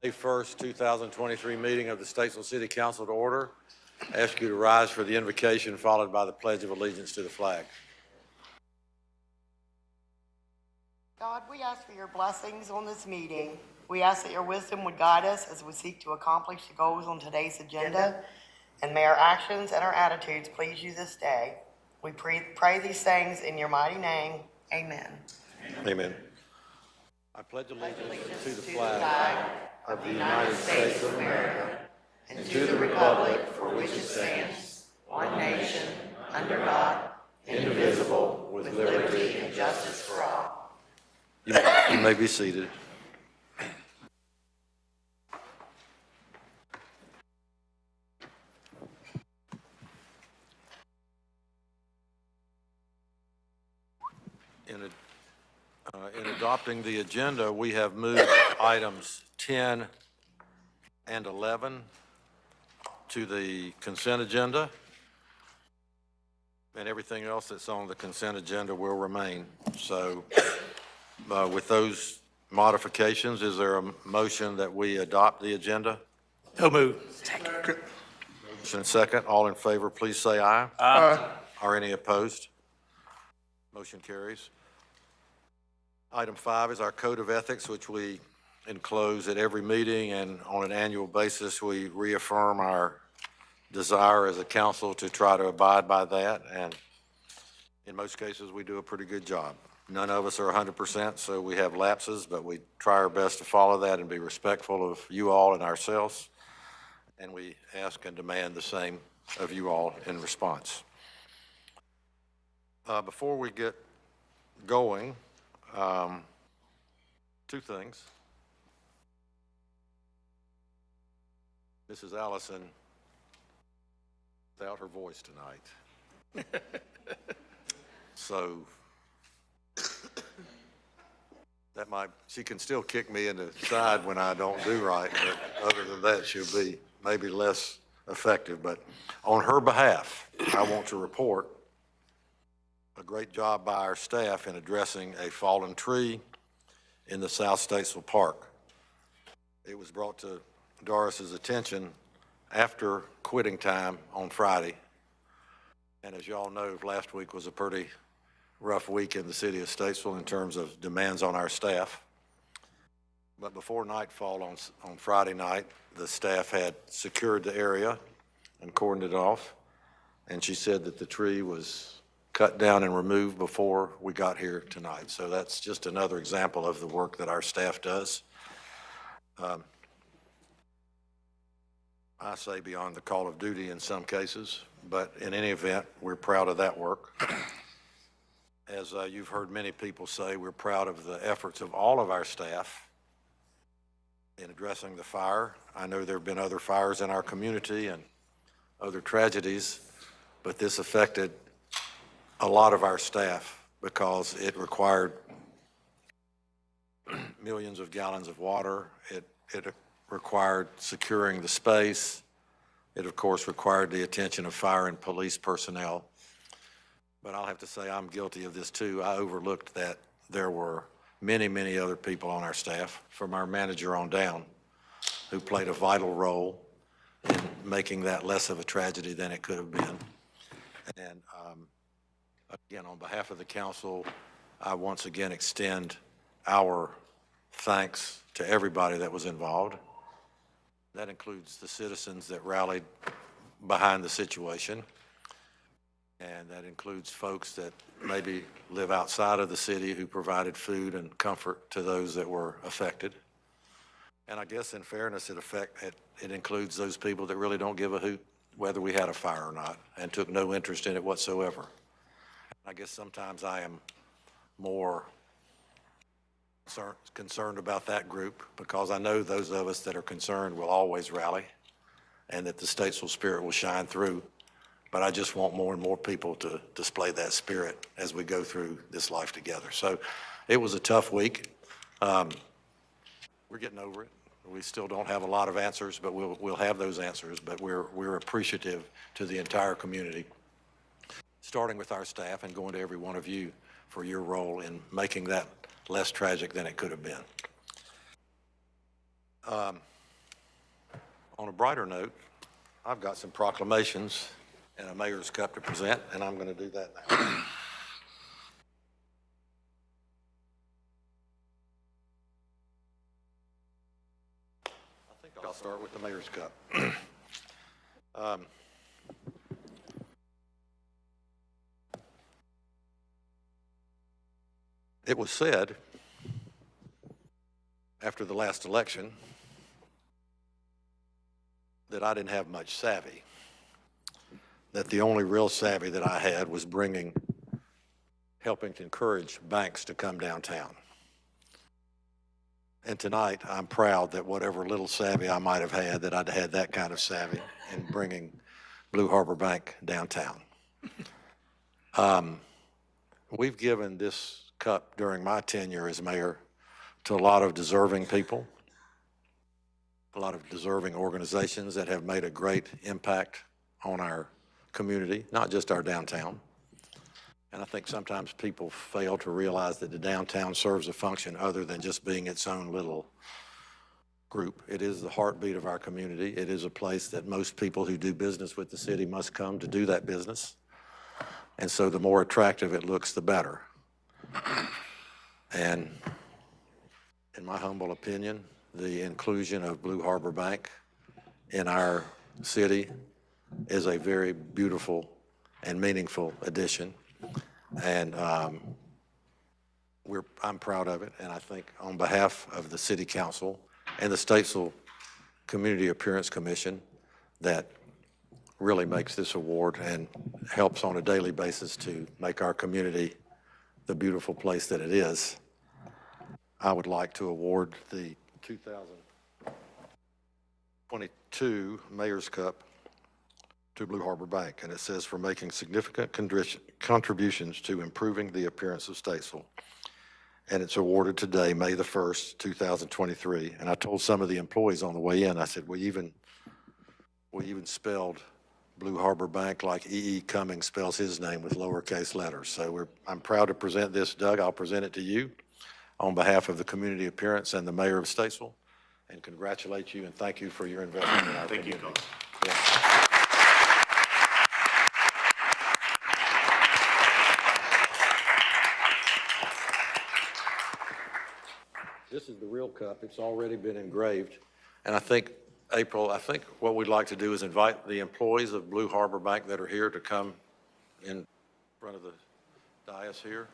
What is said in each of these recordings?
May 1st, 2023 meeting of the Statesville City Council to order. I ask you to rise for the invocation followed by the Pledge of Allegiance to the flag. God, we ask for your blessings on this meeting. We ask that your wisdom would guide us as we seek to accomplish the goals on today's agenda. And may our actions and our attitudes please you this day. We pray these things in your mighty name. Amen. Amen. I pledge allegiance to the flag of the United States of America and to the republic for which it stands, one nation, under God, indivisible, with liberty and justice for all. You may be seated. In adopting the agenda, we have moved items 10 and 11 to the consent agenda, and everything else that's on the consent agenda will remain. So with those modifications, is there a motion that we adopt the agenda? So moved. Motion second. All in favor, please say aye. Aye. Are any opposed? Motion carries. Item 5 is our code of ethics, which we enclose at every meeting, and on an annual basis, we reaffirm our desire as a council to try to abide by that, and in most cases, we do a pretty good job. None of us are 100%, so we have lapses, but we try our best to follow that and be respectful of you all and ourselves, and we ask and demand the same of you all in response. Before we get going, two things. Mrs. Allison, without her voice tonight. So she can still kick me in the side when I don't do right, but other than that, she'll be maybe less effective. But on her behalf, I want to report a great job by our staff in addressing a fallen tree in the South Statesville Park. It was brought to Doris's attention after quitting time on Friday. And as you all know, last week was a pretty rough week in the city of Statesville in terms of demands on our staff. But before nightfall on Friday night, the staff had secured the area and cordoned it off. And she said that the tree was cut down and removed before we got here tonight. So that's just another example of the work that our staff does. I say beyond the call of duty in some cases, but in any event, we're proud of that work. As you've heard many people say, we're proud of the efforts of all of our staff in addressing the fire. I know there have been other fires in our community and other tragedies, but this affected a lot of our staff because it required millions of gallons of water. It required securing the space. It, of course, required the attention of fire and police personnel. But I'll have to say I'm guilty of this too. I overlooked that there were many, many other people on our staff, from our manager on down, who played a vital role in making that less of a tragedy than it could have been. And again, on behalf of the council, I once again extend our thanks to everybody that was involved. That includes the citizens that rallied behind the situation. And that includes folks that maybe live outside of the city who provided food and comfort to those that were affected. And I guess in fairness, it includes those people that really don't give a hoot whether we had a fire or not and took no interest in it whatsoever. I guess sometimes I am more concerned about that group because I know those of us that are concerned will always rally and that the Statesville spirit will shine through. But I just want more and more people to display that spirit as we go through this life together. So it was a tough week. We're getting over it. We still don't have a lot of answers, but we'll have those answers. But we're appreciative to the entire community, starting with our staff and going to every one of you for your role in making that less tragic than it could have been. On a brighter note, I've got some proclamations and a mayor's cup to present, and I'm going to do that now. I think I'll start with the mayor's cup. It was said after the last election that I didn't have much savvy, that the only real savvy that I had was helping to encourage banks to come downtown. And tonight, I'm proud that whatever little savvy I might have had, that I'd had that kind of savvy in bringing Blue Harbor Bank downtown. We've given this cup during my tenure as mayor to a lot of deserving people, a lot of deserving organizations that have made a great impact on our community, not just our downtown. And I think sometimes people fail to realize that the downtown serves a function other than just being its own little group. It is the heartbeat of our community. It is a place that most people who do business with the city must come to do that business. And so the more attractive it looks, the better. And in my humble opinion, the inclusion of Blue Harbor Bank in our city is a very beautiful and meaningful addition. And I'm proud of it. And I think on behalf of the City Council and the Statesville Community Appearance Commission that really makes this award and helps on a daily basis to make our community the beautiful place that it is, I would like to award the 2022 Mayor's Cup to Blue Harbor Bank. And it says, for making significant contributions to improving the appearance of Statesville. And it's awarded today, May the 1st, 2023. And I told some of the employees on the way in, I said, we even spelled Blue Harbor Bank like E.E. Cummings spells his name with lowercase letters. So I'm proud to present this, Doug. I'll present it to you on behalf of the community appearance and the mayor of Statesville, and congratulate you and thank you for your investment in our community. Thank you, Coach. Yeah. This is the real cup. It's already been engraved. And I think, April, what we'd like to do is invite the employees of Blue Harbor Bank that are here to come in front of the dais here.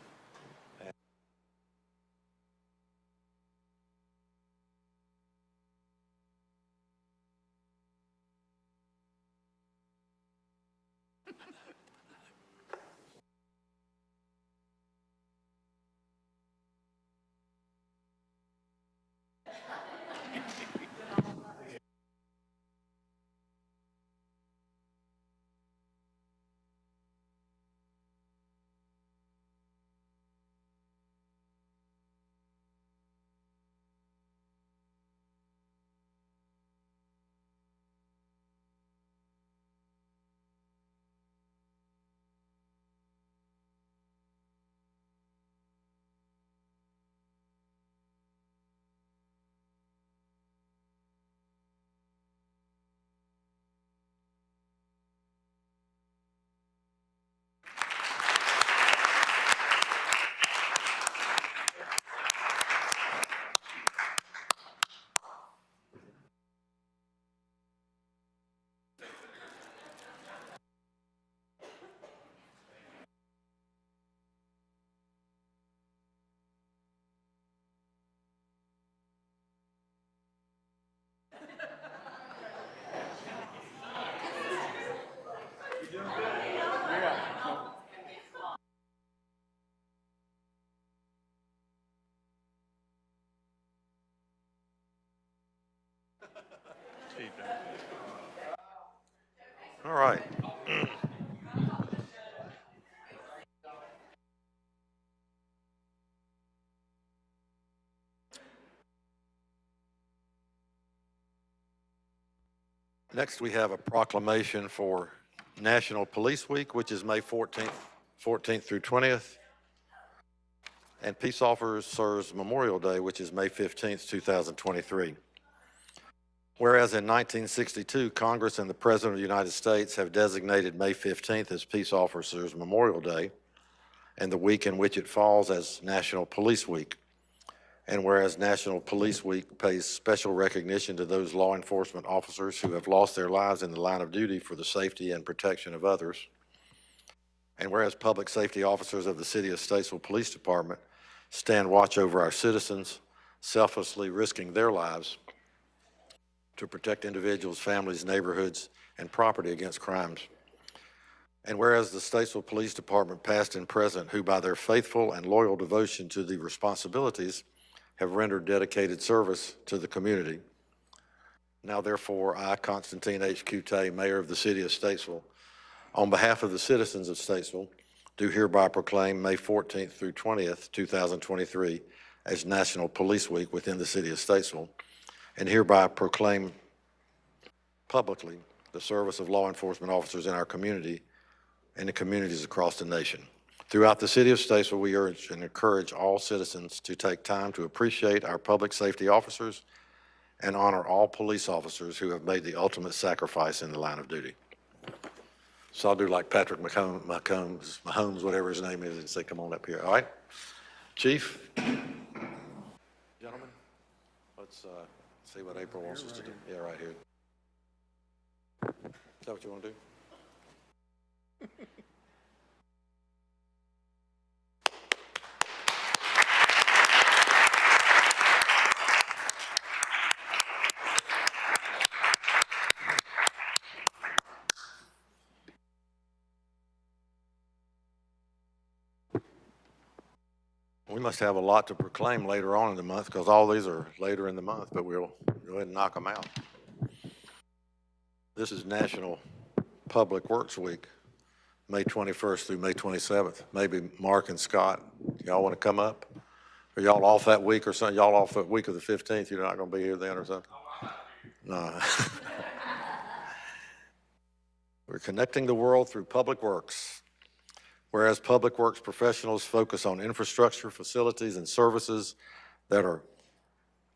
All right. Next, we have a proclamation for National Police Week, which is May 14th through 20th, and Peace Officers Memorial Day, which is May 15th, 2023. Whereas in 1962, Congress and the President of the United States have designated May 15th as Peace Officers Memorial Day, and the week in which it falls as National Police Week. And whereas National Police Week pays special recognition to those law enforcement officers who have lost their lives in the line of duty for the safety and protection of others. And whereas public safety officers of the City of Statesville Police Department stand watch over our citizens, selflessly risking their lives to protect individuals, families, neighborhoods, and property against crimes. And whereas the Statesville Police Department, past and present, who by their faithful and loyal devotion to the responsibilities have rendered dedicated service to the community. Now therefore, I, Constantine H. Coutay, Mayor of the City of Statesville, on behalf of the citizens of Statesville, do hereby proclaim May 14th through 20th, 2023 as National Police Week within the City of Statesville, and hereby proclaim publicly the service of law enforcement officers in our community and the communities across the nation. Throughout the City of Statesville, we urge and encourage all citizens to take time to appreciate our public safety officers and honor all police officers who have made the ultimate sacrifice in the line of duty. So I'll do like Patrick Mahomes, whatever his name is, and say, come on up here. All right? Chief? Gentlemen, let's see what April wants us to do. Yeah, right here. Is that what you want to do? We must have a lot to proclaim later on in the month because all these are later in the month, but we'll go ahead and knock them out. This is National Public Works Week, May 21st through May 27th. Maybe Mark and Scott, y'all want to come up? Are y'all off that week or something? Y'all off that week of the 15th? You're not going to be here then or something? No. We're connecting the world through public works. Whereas public works professionals focus on infrastructure, facilities, and services that are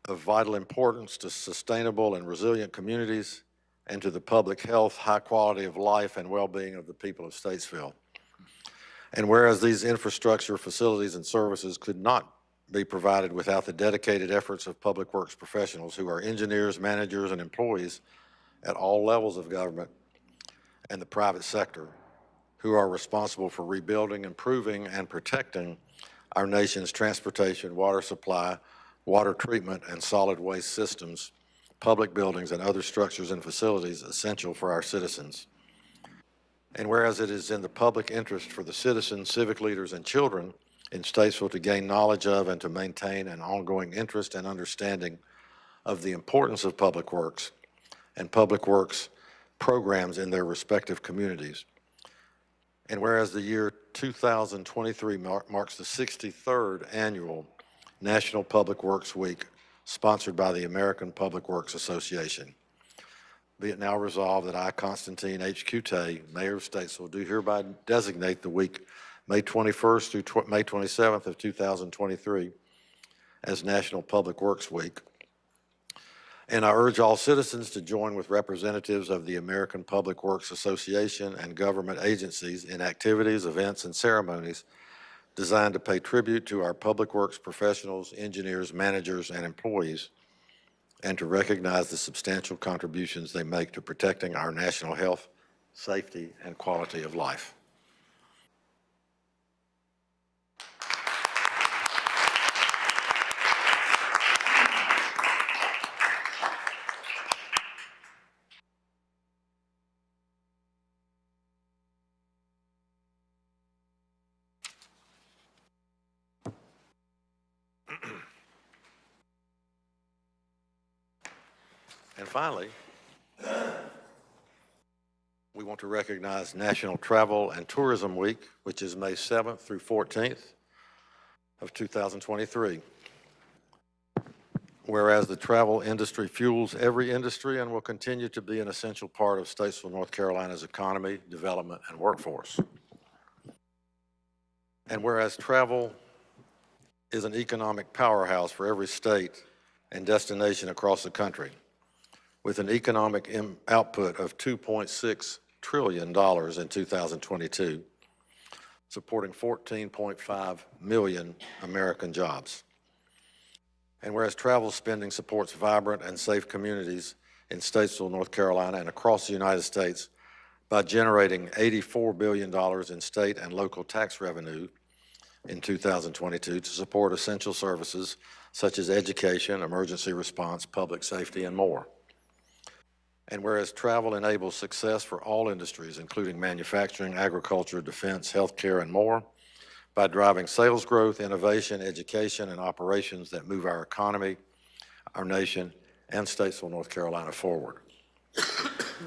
of vital importance to sustainable and resilient communities and to the public health, high quality of life, and well-being of the people of Statesville. And whereas these infrastructure, facilities, and services could not be provided without the dedicated efforts of public works professionals who are engineers, managers, and employees at all levels of government and the private sector, who are responsible for rebuilding, improving, and protecting our nation's transportation, water supply, water treatment, and solid waste systems, public buildings, and other structures and facilities essential for our citizens. And whereas it is in the public interest for the citizens, civic leaders, and children in Statesville to gain knowledge of and to maintain an ongoing interest and understanding of the importance of public works and public works programs in their respective communities. And whereas the year 2023 marks the 63rd annual National Public Works Week, sponsored by the American Public Works Association, be it now resolved that I, Constantine H. Coutay, Mayor of Statesville, do hereby designate the week May 21st through May 27th of 2023 as National Public Works Week. And I urge all citizens to join with representatives of the American Public Works Association and government agencies in activities, events, and ceremonies designed to pay tribute to our public works professionals, engineers, managers, and employees, and to recognize the substantial contributions they make to protecting our national health, safety, and quality of life. And finally, we want to recognize National Travel and Tourism Week, which is May 7th through 14th of 2023. Whereas the travel industry fuels every industry and will continue to be an essential part of Statesville, North Carolina's economy, development, and workforce. And whereas travel is an economic powerhouse for every state and destination across the country, with an economic output of $2.6 trillion in 2022, supporting 14.5 million American jobs. And whereas travel spending supports vibrant and safe communities in Statesville, North Carolina, and across the United States by generating $84 billion in state and local tax revenue in 2022 to support essential services such as education, emergency response, public safety, and more. And whereas travel enables success for all industries, including manufacturing, agriculture, defense, healthcare, and more, by driving sales growth, innovation, education, and operations that move our economy, our nation, and Statesville, North Carolina forward.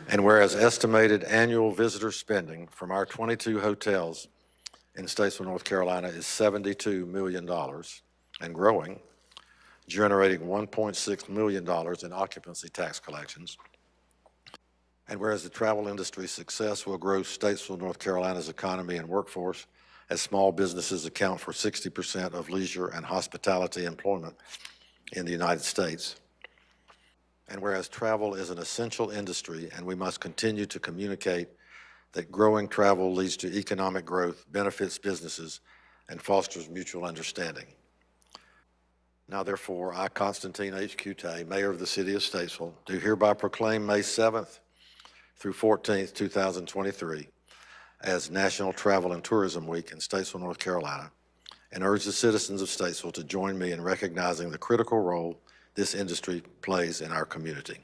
And whereas estimated annual visitor spending from our 22 hotels in Statesville, North Carolina is $72 million and growing, generating $1.6 million in occupancy tax collections. And whereas the travel industry's success will grow Statesville, North Carolina's economy and workforce, as small businesses account for 60% of leisure and hospitality employment in the United States. And whereas travel is an essential industry and we must continue to communicate that growing travel leads to economic growth, benefits businesses, and fosters mutual understanding. Now therefore, I, Constantine H. Cutay, Mayor of the City of Statesville, do hereby proclaim May 7th through 14th, 2023 as National Travel and Tourism Week in Statesville, North Carolina, and urge the citizens of Statesville to join me in recognizing the critical role this industry plays in our community.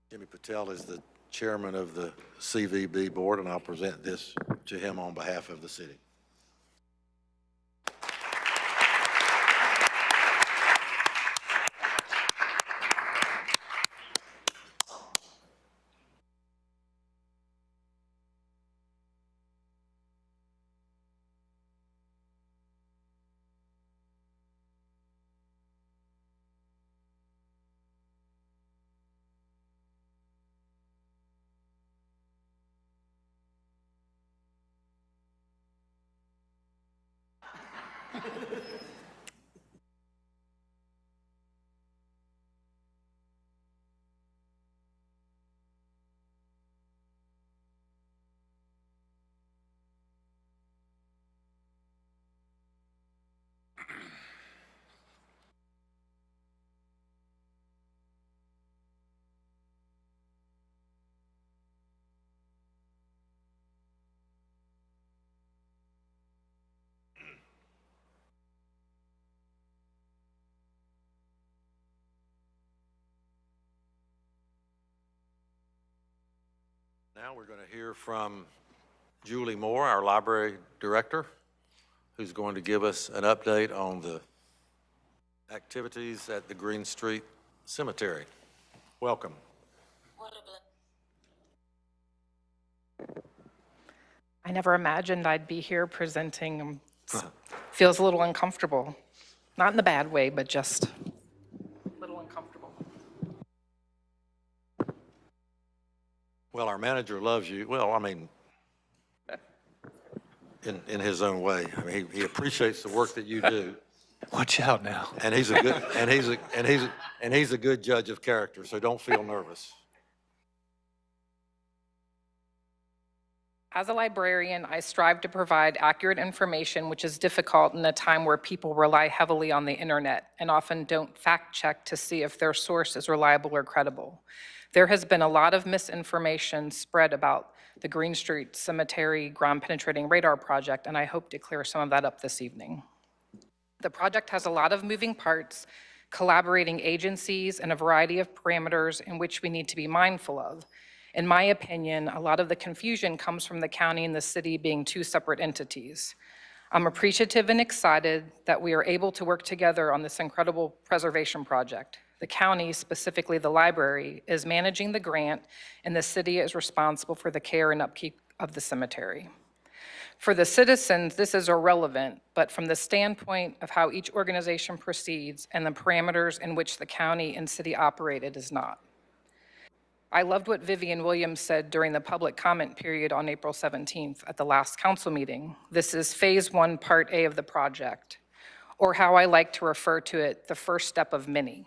Jimmy Patel is the chairman of the CVB board, and I'll present this to him on behalf of the city. Now we're going to hear from Julie Moore, our library director, who's going to give us an update on the activities at the Green Street Cemetery. Welcome. I never imagined I'd be here presenting. Feels a little uncomfortable. Not in the bad way, but just a little uncomfortable. Well, our manager loves you. Well, I mean, in his own way. I mean, he appreciates the work that you do. Watch out now. And he's a good he's a good judge of character, so don't feel nervous. As a librarian, I strive to provide accurate information, which is difficult in a time where people rely heavily on the internet and often don't fact check to see if their source is reliable or credible. There has been a lot of misinformation spread about the Green Street Cemetery ground penetrating radar project, and I hope to clear some of that up this evening. The project has a lot of moving parts, collaborating agencies, and a variety of parameters in which we need to be mindful of. In my opinion, a lot of the confusion comes from the county and the city being two separate entities. I'm appreciative and excited that we are able to work together on this incredible preservation project. The county, specifically the library, is managing the grant, and the city is responsible for the care and upkeep of the cemetery. For the citizens, this is irrelevant, but from the standpoint of how each organization proceeds and the parameters in which the county and city operate, it is not. I loved what Vivian Williams said during the public comment period on April 17th at the last council meeting. This is phase 1, part A of the project. or how I like to refer to it, the first step of many.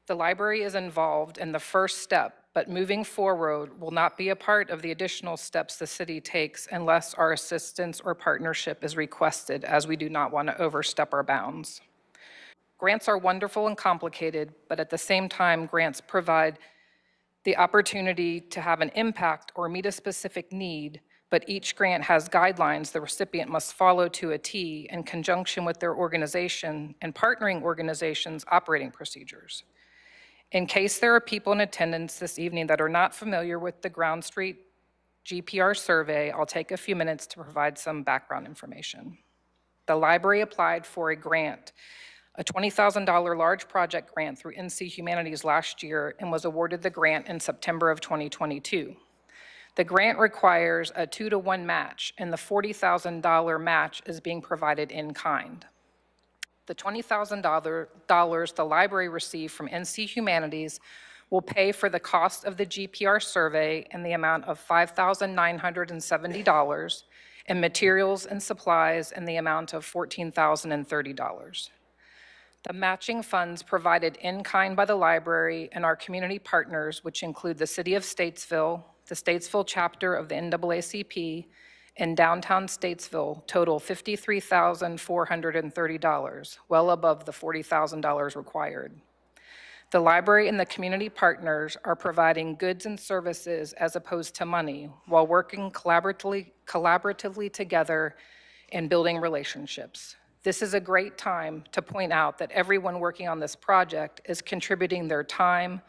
The library is involved in the first step, but moving forward will not be a part of the additional steps the city takes unless our assistance or partnership is requested, as we do not want to overstep our bounds. Grants are wonderful and complicated, but at the same time, grants provide the opportunity to have an impact or meet a specific need, but each grant has guidelines the recipient must follow to a T in conjunction with their organization and partnering organizations' operating procedures. In case there are people in attendance this evening that are not familiar with the Ground Street GPR survey, I'll take a few minutes to provide some background information. The library applied for a grant, a $20,000 large project grant through NC Humanities last year, and was awarded the grant in September of 2022. The grant requires a 2-to-1 match, and the $40,000 match is being provided in kind. The $20,000 the library received from NC Humanities will pay for the cost of the GPR survey in the amount of $5,970 and materials and supplies in the amount of $14,030. The matching funds provided in kind by the library and our community partners, which include the City of Statesville, the Statesville chapter of the NAACP, in downtown Statesville, total $53,430, well above the $40,000 required. The library and the community partners are providing goods and services as opposed to money, while working collaboratively together and building relationships. This is a great time to point out that everyone working on this project is contributing their time,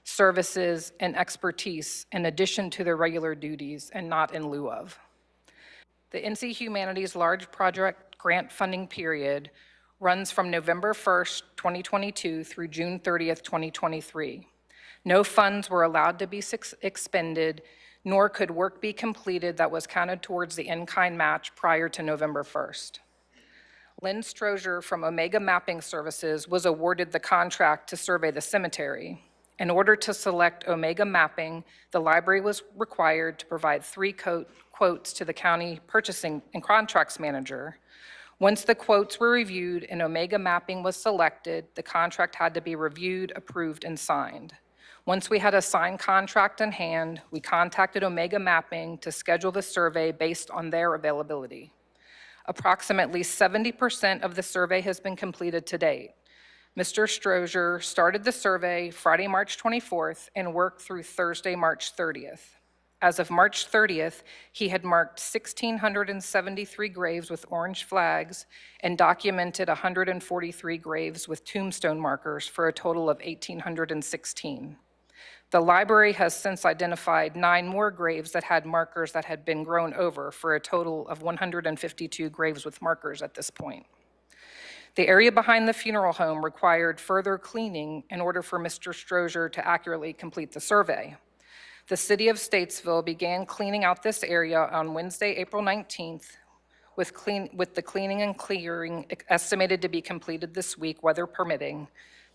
services, and expertise in addition to their regular duties and not in lieu of. The NC Humanities Large Project Grant Funding Period runs from November 1st, 2022 through June 30th, 2023. No funds were allowed to be expended, nor could work be completed that was counted towards the in-kind match prior to November 1st. Lynn Strozier from Omega Mapping Services was awarded the contract to survey the cemetery. In order to select Omega Mapping, the library was required to provide 3 quotes to the county purchasing and contracts manager. Once the quotes were reviewed and Omega Mapping was selected, the contract had to be reviewed, approved, and signed. Once we had a signed contract in hand, we contacted Omega Mapping to schedule the survey based on their availability. Approximately 70% of the survey has been completed to date. Mr. Strozier started the survey Friday, March 24th and worked through Thursday, March 30th. As of March 30th, he had marked 1,673 graves with orange flags and documented 143 graves with tombstone markers for a total of 1,816. The library has since identified 9 more graves that had markers that had been grown over for a total of 152 graves with markers at this point. The area behind the funeral home required further cleaning in order for Mr. Strozier to accurately complete the survey. The City of Statesville began cleaning out this area on Wednesday, April 19th, with the cleaning and clearing estimated to be completed this week, weather permitting.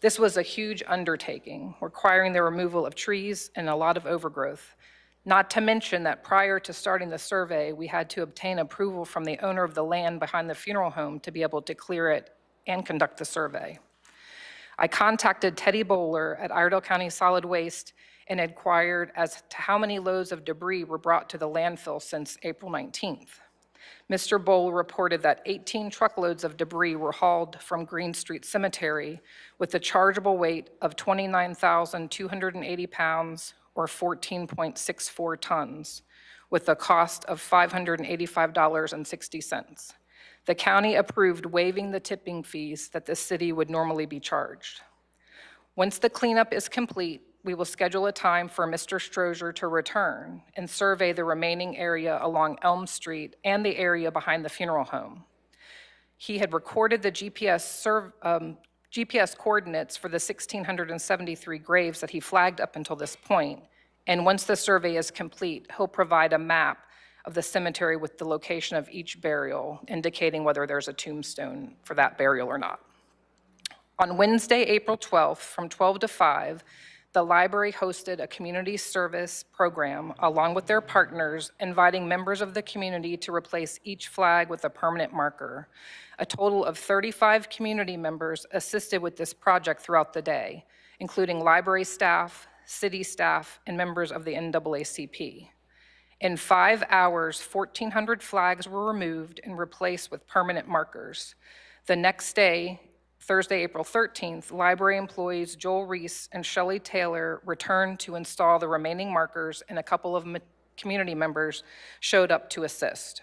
This was a huge undertaking, requiring the removal of trees and a lot of overgrowth. Not to mention that prior to starting the survey, we had to obtain approval from the owner of the land behind the funeral home to be able to clear it and conduct the survey. I contacted Teddy Bowler at Iredell County Solid Waste and inquired as to how many loads of debris were brought to the landfill since April 19th. Mr. Bowler reported that 18 truckloads of debris were hauled from Green Street Cemetery with a chargeable weight of 29,280 pounds or 14.64 tons, with a cost of $585.60. The county approved waiving the tipping fees that the city would normally be charged. Once the cleanup is complete, we will schedule a time for Mr. Strozier to return and survey the remaining area along Elm Street and the area behind the funeral home. He had recorded the GPS coordinates for the 1,673 graves that he flagged up until this point, and once the survey is complete, he'll provide a map of the cemetery with the location of each burial, indicating whether there's a tombstone for that burial or not. On Wednesday, April 12th, from 12 to 5, The library hosted a community service program along with their partners, inviting members of the community to replace each flag with a permanent marker. A total of 35 community members assisted with this project throughout the day, including library staff, city staff, and members of the NAACP. In 5 hours, 1,400 flags were removed and replaced with permanent markers. The next day, Thursday, April 13th, library employees Joel Reese and Shelley Taylor returned to install the remaining markers, and a couple of community members showed up to assist.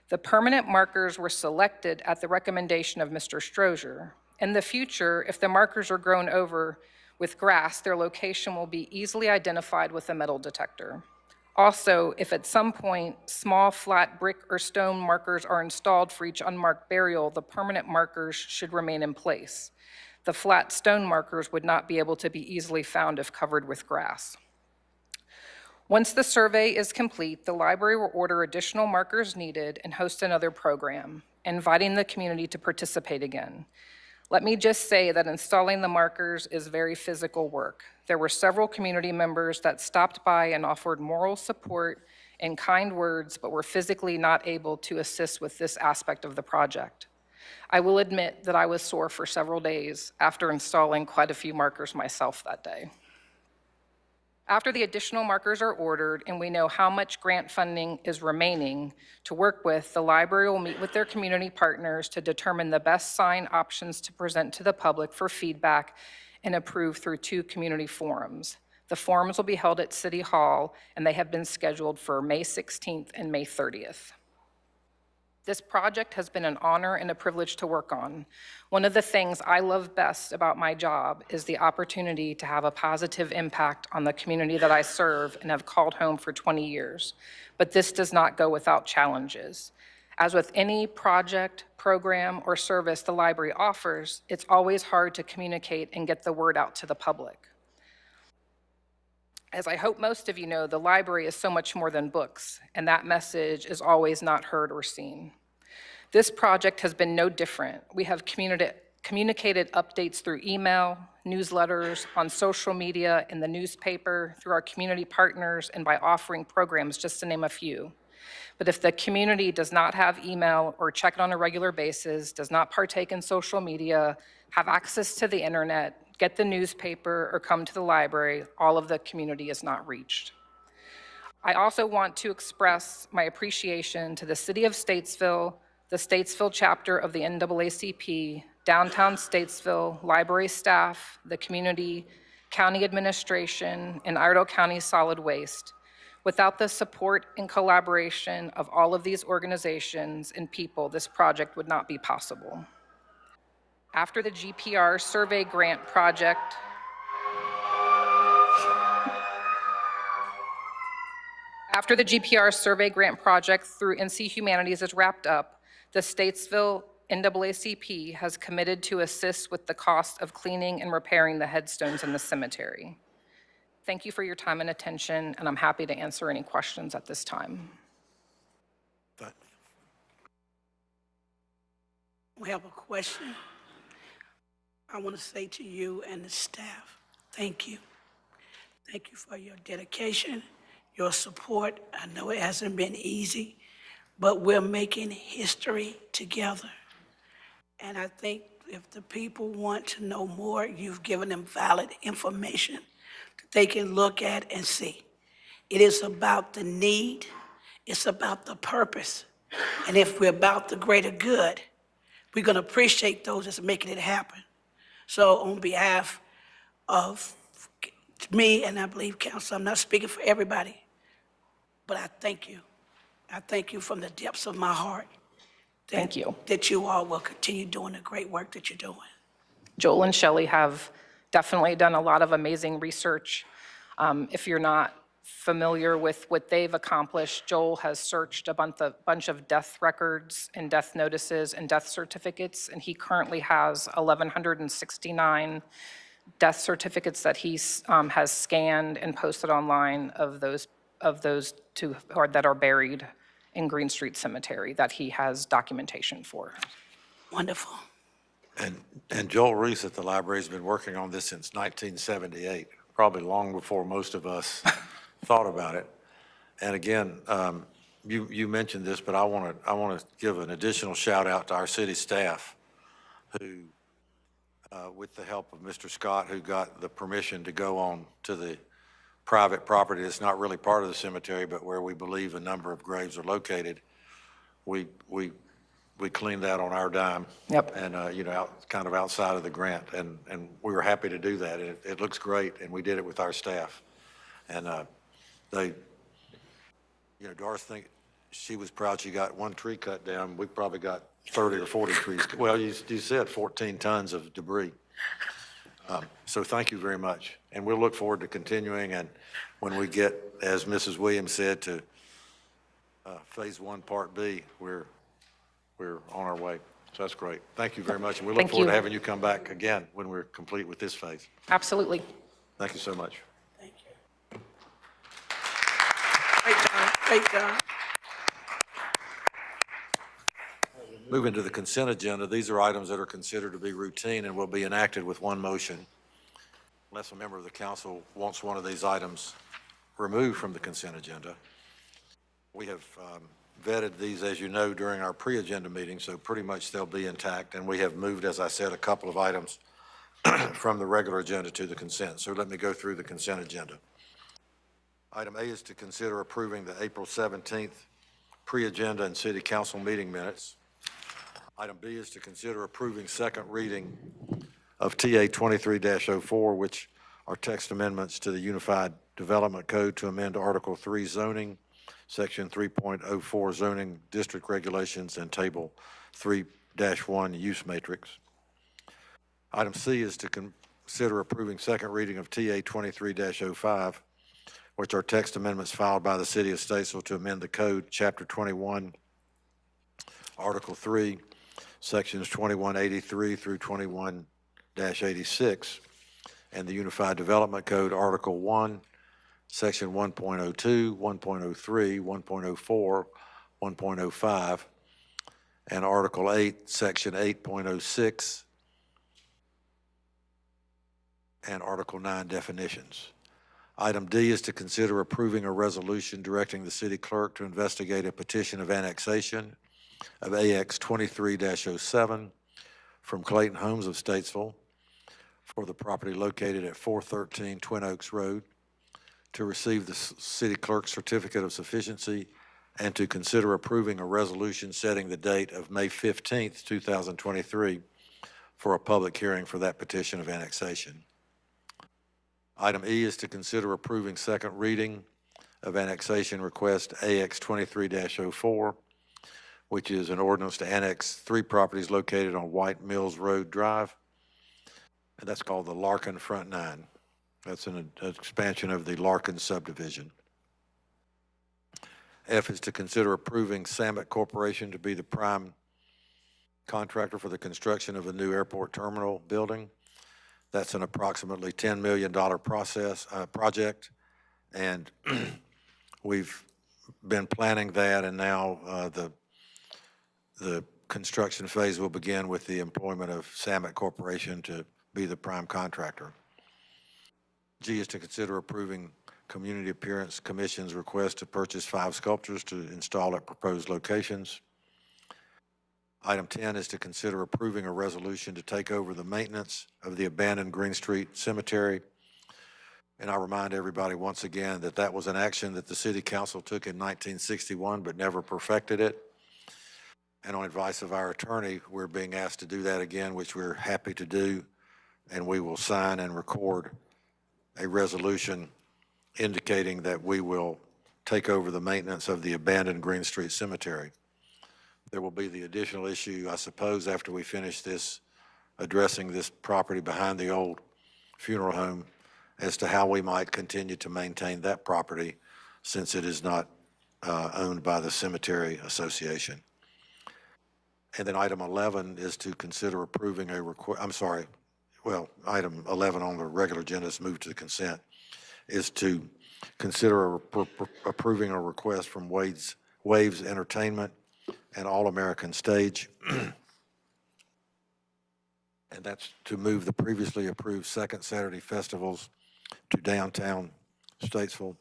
The permanent markers were selected at the recommendation of Mr. Strozier. In the future, if the markers are grown over with grass, their location will be easily identified with a metal detector. Also, if at some point small flat brick or stone markers are installed for each unmarked burial, the permanent markers should remain in place. The flat stone markers would not be able to be easily found if covered with grass. Once the survey is complete, the library will order additional markers needed and host another program, inviting the community to participate again. Let me just say that installing the markers is very physical work. There were several community members that stopped by and offered moral support and kind words, but were physically not able to assist with this aspect of the project. I will admit that I was sore for several days after installing quite a few markers myself that day. After the additional markers are ordered and we know how much grant funding is remaining to work with, the library will meet with their community partners to determine the best sign options to present to the public for feedback and approve through 2 community forums. The forums will be held at City Hall, and they have been scheduled for May 16th and May 30th. This project has been an honor and a privilege to work on. One of the things I love best about my job is the opportunity to have a positive impact on the community that I serve and have called home for 20 years. But this does not go without challenges. As with any project, program, or service the library offers, it's always hard to communicate and get the word out to the public. As I hope most of you know, the library is so much more than books, and that message is always not heard or seen. This project has been no different. We have communicated updates through email, newsletters, on social media, in the newspaper, through our community partners, and by offering programs, just to name a few. But if the community does not have email or check it on a regular basis, does not partake in social media, have access to the internet, get the newspaper, or come to the library, all of the community is not reached. I also want to express my appreciation to the City of Statesville, the Statesville chapter of the NAACP, Downtown Statesville, library staff, the community, county administration, and Iredell County Solid Waste. Without the support and collaboration of all of these organizations and people, this project would not be possible. After the GPR survey grant project, through NC Humanities is wrapped up, the Statesville NAACP has committed to assist with the cost of cleaning and repairing the headstones in the cemetery. Thank you for your time and attention, and I'm happy to answer any questions at this time. We have a question. I want to say to you and the staff, thank you. Thank you for your dedication, your support. I know it hasn't been easy, but we're making history together. And I think if the people want to know more, you've given them valid information that they can look at and see. It is about the need, it's about the purpose. And if we're about the greater good, we're going to appreciate those that's making it happen. So on behalf of me, and I believe council, I'm not speaking for everybody, but I thank you. I thank you from the depths of my heart. Thank you. That you all will continue doing the great work that you're doing. Joel and Shelley have definitely done a lot of amazing research. If you're not familiar with what they've accomplished, Joel has searched a bunch of death records and death notices and death certificates, and he currently has 1,169 death certificates that he has scanned and posted online of those that are buried in Green Street Cemetery that he has documentation for. Wonderful. And Joel Reese at the library has been working on this since 1978, probably long before most of us thought about it. And again, you mentioned this, but I want to give an additional shout out to our city staff who, with the help of Mr. Scott, who got the permission to go on to the private property that's not really part of the cemetery, but where we believe a number of graves are located. We cleaned that on our dime. Yep. And, kind of outside of the grant. And we were happy to do that. It looks great, and we did it with our staff. And Doris she was proud she got one tree cut down. We probably got 30 or 40 trees. Well, you said 14 tons of debris. So thank you very much. And we'll look forward to continuing. And when we get, as Mrs. Williams said, to Phase 1, Part B, we're on our way. So that's great. Thank you very much. And we look Thank forward to you. having you come back again when we're complete with this phase. Absolutely. Thank you so much. Thank you. Great job. Moving to the consent agenda, these are items that are considered to be routine and will be enacted with one motion. Unless a member of the council wants one of these items removed from the consent agenda. We have vetted these, as you know, during our pre-agenda meeting, so pretty much they'll be intact. And we have moved, as I said, a couple of items from the regular agenda to the consent. So let me go through the consent agenda. Item A is to consider approving the April 17th pre-agenda and city council meeting minutes. Item B is to consider approving second reading of TA 23-04, which are text amendments to the Unified Development Code to amend Article 3 zoning, Section 3.04 zoning district regulations, and Table 3-1 use matrix. Item C is to consider approving second reading of TA 23-05, which are text amendments filed by the City of Statesville to amend the code, Chapter 21, Article 3, Sections 2183 through 21-86, and the Unified Development Code, Article 1, Section 1.02, 1.03, 1.04, 1.05, and Article 8, Section 8.06, and Article 9 definitions. Item D is to consider approving a resolution directing the city clerk to investigate a petition of annexation of AX 23-07 from Clayton Homes of Statesville for the property located at 413 Twin Oaks Road, to receive the city clerk's certificate of sufficiency, and to consider approving a resolution setting the date of May 15th, 2023 for a public hearing for that petition of annexation. Item E is to consider approving second reading of annexation request AX 23-04, which is an ordinance to annex 3 properties located on White Mills Road Drive, and that's called the Larkin Front 9. That's an expansion of the Larkin subdivision. F is to consider approving Samet Corporation to be the prime contractor for the construction of a new airport terminal building. That's an approximately $10 million project, and we've been planning that, and now the construction phase will begin with the employment of Samet Corporation to be the prime contractor. G is to consider approving Community Appearance Commission's request to purchase 5 sculptures to install at proposed locations. Item 10 is to consider approving a resolution to take over the maintenance of the abandoned Green Street Cemetery. And I remind everybody once again that that was an action that the City Council took in 1961 but never perfected it. And on advice of our attorney, we're being asked to do that again, which we're happy to do. And we will sign and record a resolution indicating that we will take over the maintenance of the abandoned Green Street Cemetery. There will be the additional issue, I suppose, after we finish this, addressing this property behind the old funeral home as to how we might continue to maintain that property since it is not owned by the Cemetery Association. And then item 11 is to consider approving a item 11 on the regular agenda is moved to the consent, is to consider approving a request from Waves Entertainment and All American Stage. And that's to move the previously approved Second Saturday Festivals to downtown Statesville.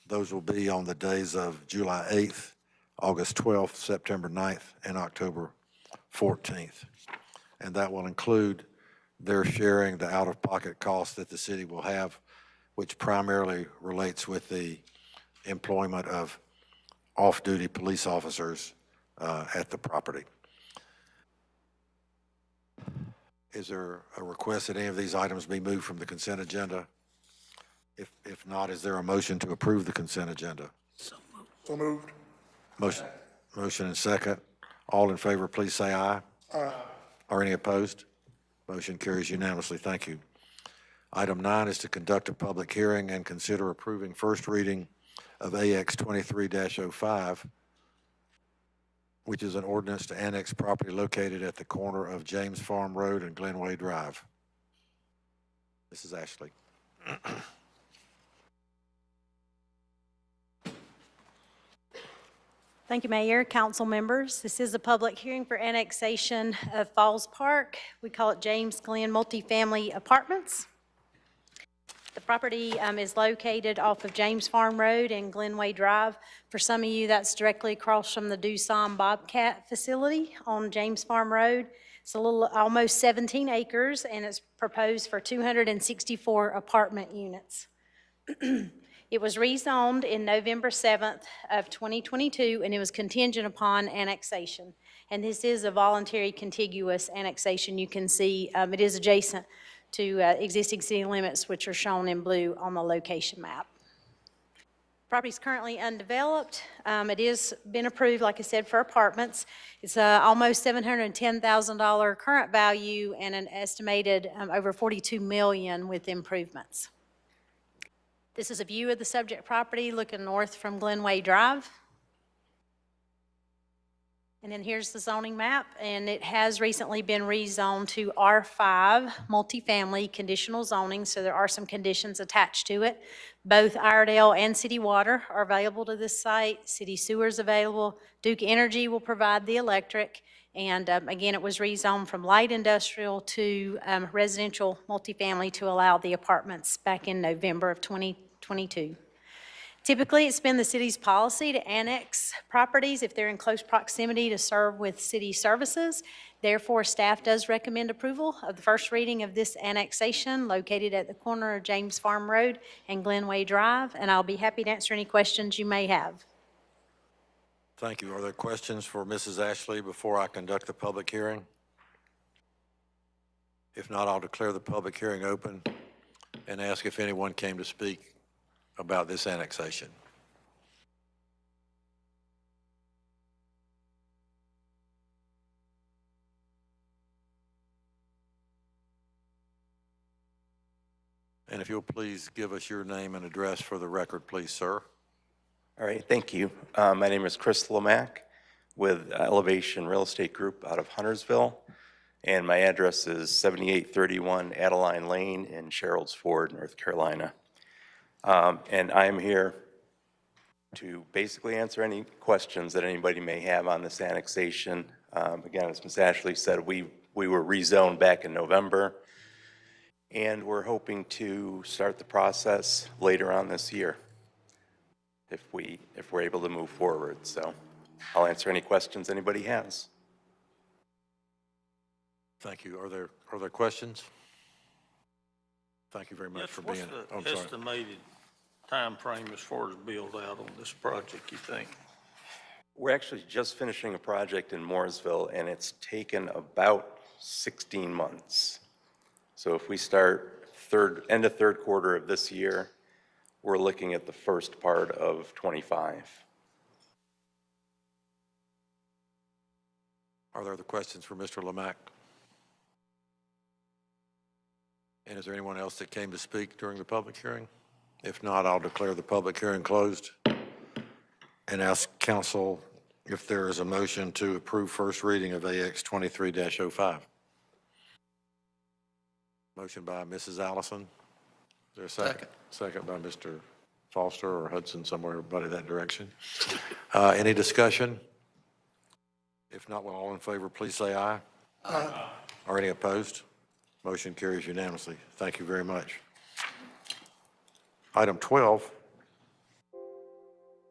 Those will be on the days of July 8th, August 12th, September 9th, and October 14th. And that will include their sharing the out-of-pocket costs that the city will have, which primarily relates with the employment of off-duty police officers at the property. Is there a request that any of these items be moved from the consent agenda? If not, is there a motion to approve the consent agenda? So moved. So moved. Motion and second. All in favor, please say aye. Aye. Are any opposed? Motion carries unanimously. Thank you. Item 9 is to conduct a public hearing and consider approving first reading of AX 23-05, which is an ordinance to annex property located at the corner of James Farm Road and Glenway Drive. Mrs. Ashley. Thank you, Mayor, council members. This is a public hearing for annexation of Falls Park. We call it James Glen Multifamily Apartments. The property is located off of James Farm Road and Glenway Drive. For some of you, that's directly across from the Doosan Bobcat facility on James Farm Road. It's a little, almost 17 acres, and it's proposed for 264 apartment units. It was rezoned in November 7th of 2022, and it was contingent upon annexation. And this is a voluntary contiguous annexation. You can see it is adjacent to existing city limits, which are shown in blue on the location map. Property is currently undeveloped. It is been approved, like I said, for apartments. It's almost $710,000 current value and an estimated over $42 million with improvements. This is a view of the subject property looking north from Glenway Drive. And then here's the zoning map, and it has recently been rezoned to R5 multifamily conditional zoning, so there are some conditions attached to it. Both Iredell and City Water are available to this site. City Sewer is available. Duke Energy will provide the electric. And again, it was rezoned from light industrial to residential multifamily to allow the apartments back in November of 2022. Typically, it's been the city's policy to annex properties if they're in close proximity to serve with city services. Therefore, staff does recommend approval of the first reading of this annexation located at the corner of James Farm Road and Glenway Drive, and I'll be happy to answer any questions you may have. Thank you. Are there questions for Mrs. Ashley before I conduct the public hearing? If not, I'll declare the public hearing open and ask if anyone came to speak about this annexation. And if you'll please give us your name and address for the record, please, sir. All right, thank you. My name is Chris Lamack with Elevation Real Estate Group out of Huntersville, and my address is 7831 Adeline Lane in Sherrills Ford, North Carolina. And I am here to basically answer any questions that anybody may have on this annexation. Again, as Ms. Ashley said, we were rezoned back in November, and we're hoping to start the process later on this year if we're able to move forward. So I'll answer any questions anybody has. Thank you. Are there questions? Thank you very much for being. What's the estimated time frame as far as build out on this project, you think? We're actually just finishing a project in Mooresville, and it's taken about 16 months. So if we start end of third quarter of this year, we're looking at the first part of 25. Are there other questions for Mr. Lamack? And is there anyone else that came to speak during the public hearing? If not, I'll declare the public hearing closed and ask council if there is a motion to approve first reading of AX 23-05. Motion by Mrs. Allison. Is there a second? Second by Mr. Foster or Hudson, somewhere, everybody that direction. Any discussion? If not, will all in favor please say aye. Aye. Are any opposed? Motion carries unanimously. Thank you very much. Item 12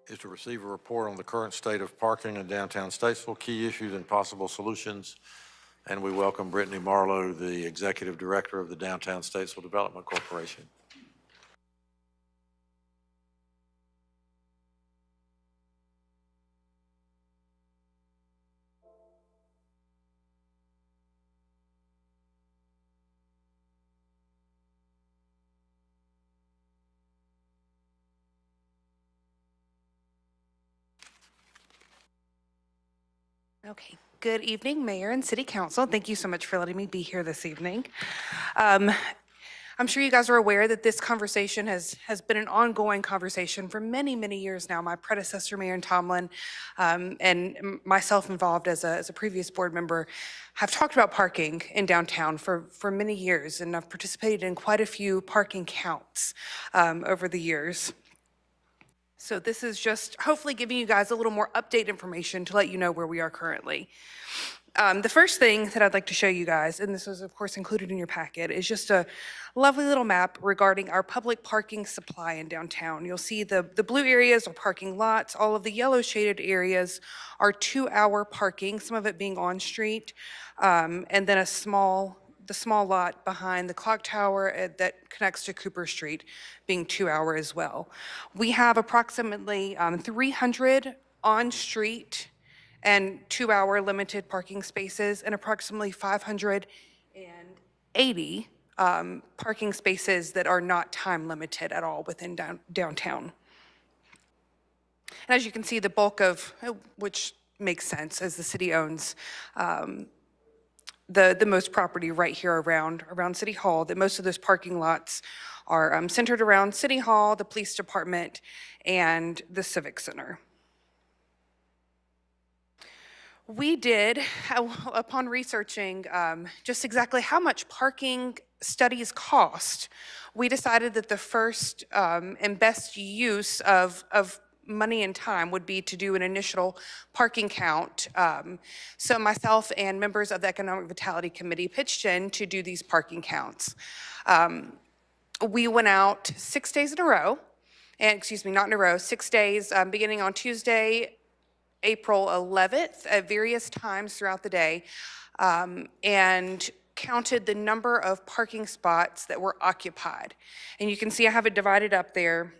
is to receive a report on the current state of parking in downtown Statesville, key issues and possible solutions. And we welcome Brittany Marlowe, the Executive Director of the Downtown Statesville Development Corporation. Okay. Good evening, Mayor and City Council. Thank you so much for letting me be here this evening. I'm sure you guys are aware that this conversation has been an ongoing conversation for many, many years now. My predecessor, Mayor Tomlin, and myself involved as a previous board member have talked about parking in downtown for many years, and I've participated in quite a few parking counts over the years. So this is just hopefully giving you guys a little more update information to let you know where we are currently. The first thing that I'd like to show you guys, and this was of course included in your packet, is just a lovely little map regarding our public parking supply in downtown. You'll see the blue areas are parking lots. All of the yellow shaded areas are 2-hour parking, some of it being on street, and then the small lot behind the clock tower that connects to Cooper Street being 2-hour as well. We have approximately 300 on-street and 2-hour limited parking spaces and approximately 580 parking spaces that are not time limited at all within downtown. And as you can see, the bulk of, which makes sense as the city owns the most property right here around City Hall, that most of those parking lots are centered around City Hall, the police department, and the Civic Center. We did, upon researching just exactly how much parking studies cost, we decided that the first and best use of money and time would be to do an initial parking count. So myself and members of the Economic Vitality Committee pitched in to do these parking counts. We went out 6 days in a row, and excuse me, not in a row, 6 days, beginning on Tuesday, April 11th at various times throughout the day, and counted the number of parking spots that were occupied. And you can see I have it divided up there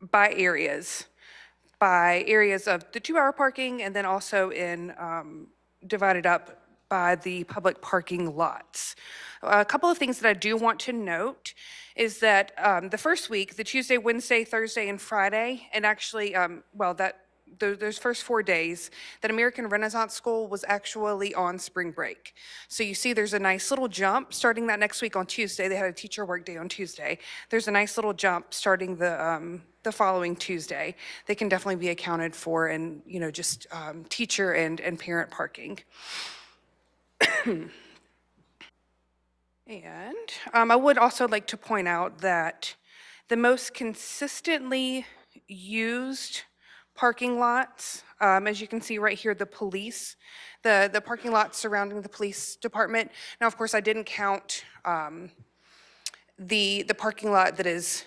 by areas of the 2-hour parking, and then also in divided up by the public parking lots. A couple of things that I do want to note is that the first week, the Tuesday, Wednesday, Thursday, and Friday, and actually, those first 4 days, that American Renaissance School was actually on spring break. So you see there's a nice little jump starting that next week on Tuesday. They had a teacher work day on Tuesday. There's a nice little jump starting the following Tuesday. They can definitely be accounted for in, just teacher and parent parking. And I would also like to point out that the most consistently used parking lots, as you can see right here, the police, the parking lots surrounding the police department. Now, of course, I didn't count the parking lot that is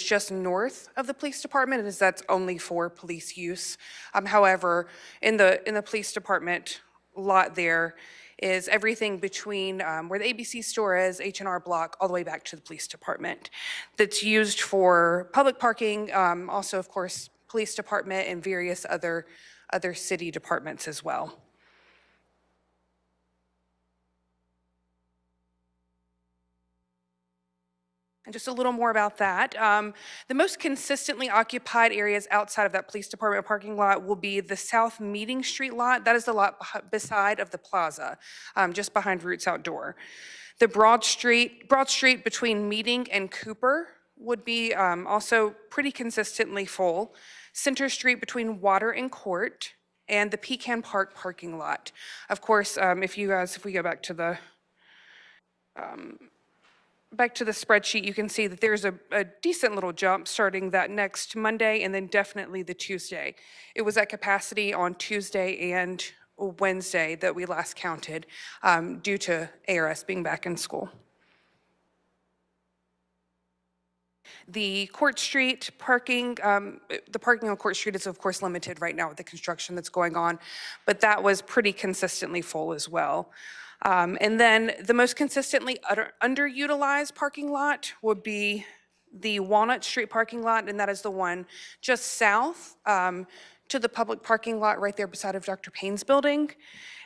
just north of the police department, as that's only for police use. However, in the police department lot there is everything between where the ABC store is, H&R Block, all the way back to the police department. That's used for public parking, also, of course, police department and various other city departments as well. And just a little more about that. The most consistently occupied areas outside of that police department parking lot will be the South Meeting Street lot. That is the lot beside of the plaza, just behind Roots Outdoor. The Broad Street between Meeting and Cooper would be also pretty consistently full. Center Street between Water and Court, and the Pecan Park parking lot. Of course, if we go back to the spreadsheet, you can see that there's a decent little jump starting that next Monday and then definitely the Tuesday. It was at capacity on Tuesday and Wednesday that we last counted due to ARS being back in school. The Court Street parking, the parking on Court Street is of course limited right now with the construction that's going on, but that was pretty consistently full as well. And then the most consistently underutilized parking lot would be the Walnut Street parking lot, and that is the one just south to the public parking lot right there beside of Dr. Payne's building.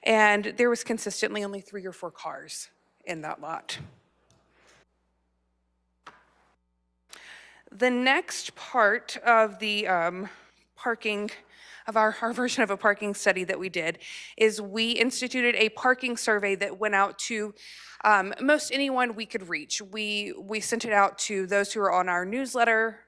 And there was consistently only 3 or 4 cars in that lot. The next part of the parking, of our version of a parking study that we did, is we instituted a parking survey that went out to most anyone we could reach. We sent it out to those who are on our newsletter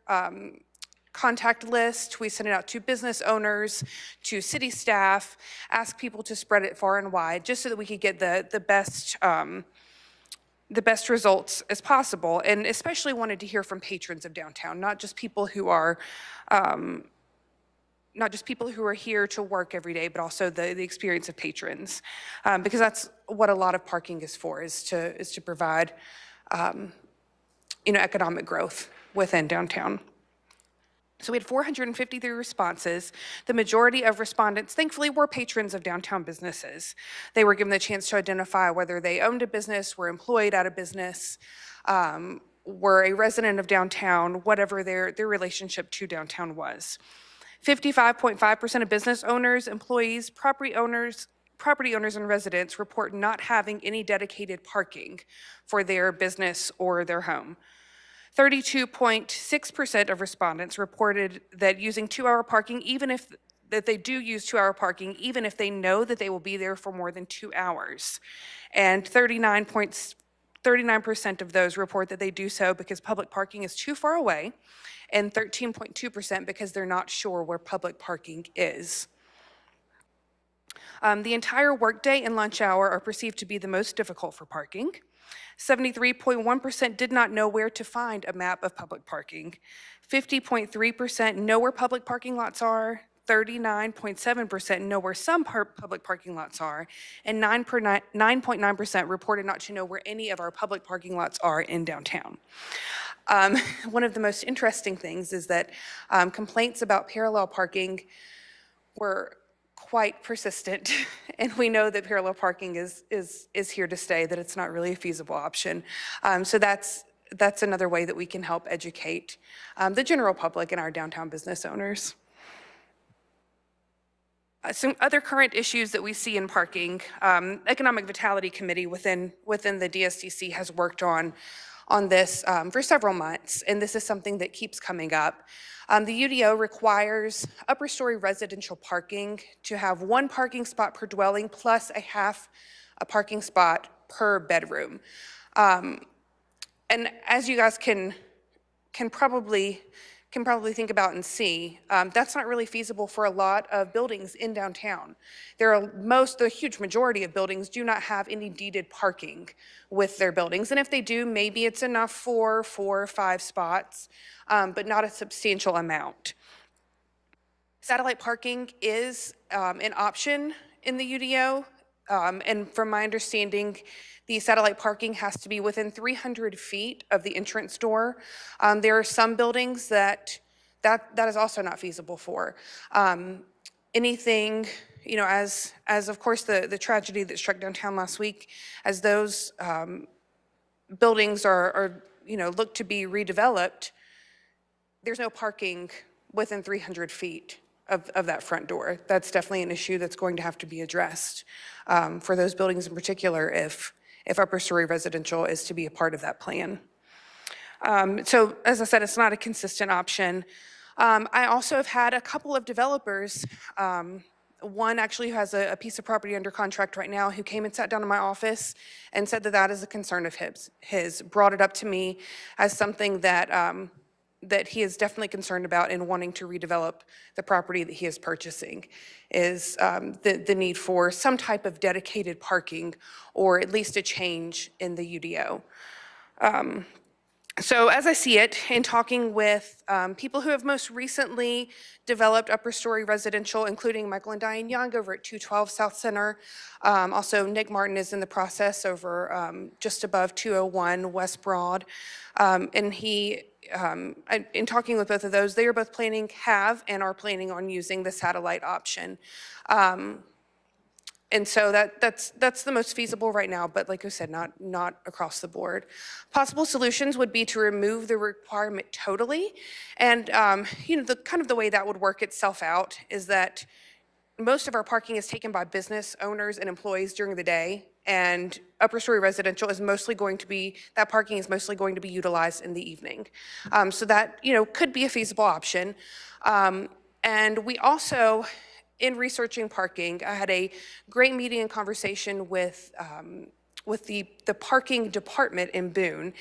contact list. We sent it out to business owners, to city staff, asked people to spread it far and wide, just so that we could get the best results as possible, and especially wanted to hear from patrons of downtown, not just people who are here to work every day, but also the experience of patrons, because that's what a lot of parking is for, is to provide economic growth within downtown. So we had 453 responses. The majority of respondents, thankfully, were patrons of downtown businesses. They were given the chance to identify whether they owned a business, were employed at a business, were a resident of downtown, whatever their relationship to downtown was. 55.5% of business owners, employees, property owners, and residents report not having any dedicated parking for their business or their home. 32.6% of respondents reported that using 2-hour parking, that they do use 2-hour parking, even if they know that they will be there for more than 2 hours. And 39% of those report that they do so because public parking is too far away, and 13.2% because they're not sure where public parking is. The entire workday and lunch hour are perceived to be the most difficult for parking. 73.1% did not know where to find a map of public parking. 50.3% know where public parking lots are. 39.7% know where some public parking lots are. And 9.9% reported not to know where any of our public parking lots are in downtown. One of the most interesting things is that complaints about parallel parking were quite persistent, and we know that parallel parking is here to stay, that it's not really a feasible option. So that's another way that we can help educate the general public and our downtown business owners. Some other current issues that we see in parking, Economic Vitality Committee within the DSTC has worked on this for several months, and this is something that keeps coming up. The UDO requires upper story residential parking to have 1 parking spot per dwelling plus a parking spot per bedroom. And as you guys can probably think about and see, that's not really feasible for a lot of buildings in downtown. The huge majority of buildings do not have any deeded parking with their buildings, and if they do, maybe it's enough for 4 or 5 spots, but not a substantial amount. Satellite parking is an option in the UDO, and from my understanding, the satellite parking has to be within 300 feet of the entrance door. There are some buildings that is also not feasible for. Anything, as of course the tragedy that struck downtown last week, as those buildings are look to be redeveloped, there's no parking within 300 feet of that front door. That's definitely an issue that's going to have to be addressed for those buildings in particular if upper story residential is to be a part of that plan. So as I said, it's not a consistent option. I also have had a couple of developers, one actually who has a piece of property under contract right now, who came and sat down in my office and said that is a concern of his, brought it up to me as something that he is definitely concerned about in wanting to redevelop the property that he is purchasing, is the need for some type of dedicated parking or at least a change in the UDO. So as I see it, in talking with people who have most recently developed upper story residential, including Michael and Diane Young over at 212 South Center. Also, Nick Martin is in the process over just above 201 West Broad. And in talking with both of those, they are both and are planning on using the satellite option. And so that's the most feasible right now, but like I said, not across the board. Possible solutions would be to remove the requirement totally. And the way that would work itself out is that most of our parking is taken by business owners and employees during the day, and upper story residential is mostly going to be, that parking is mostly going to be utilized in the evening. So that, could be a feasible option. And we also, in researching parking, I had a great meeting and conversation with the parking department in Boone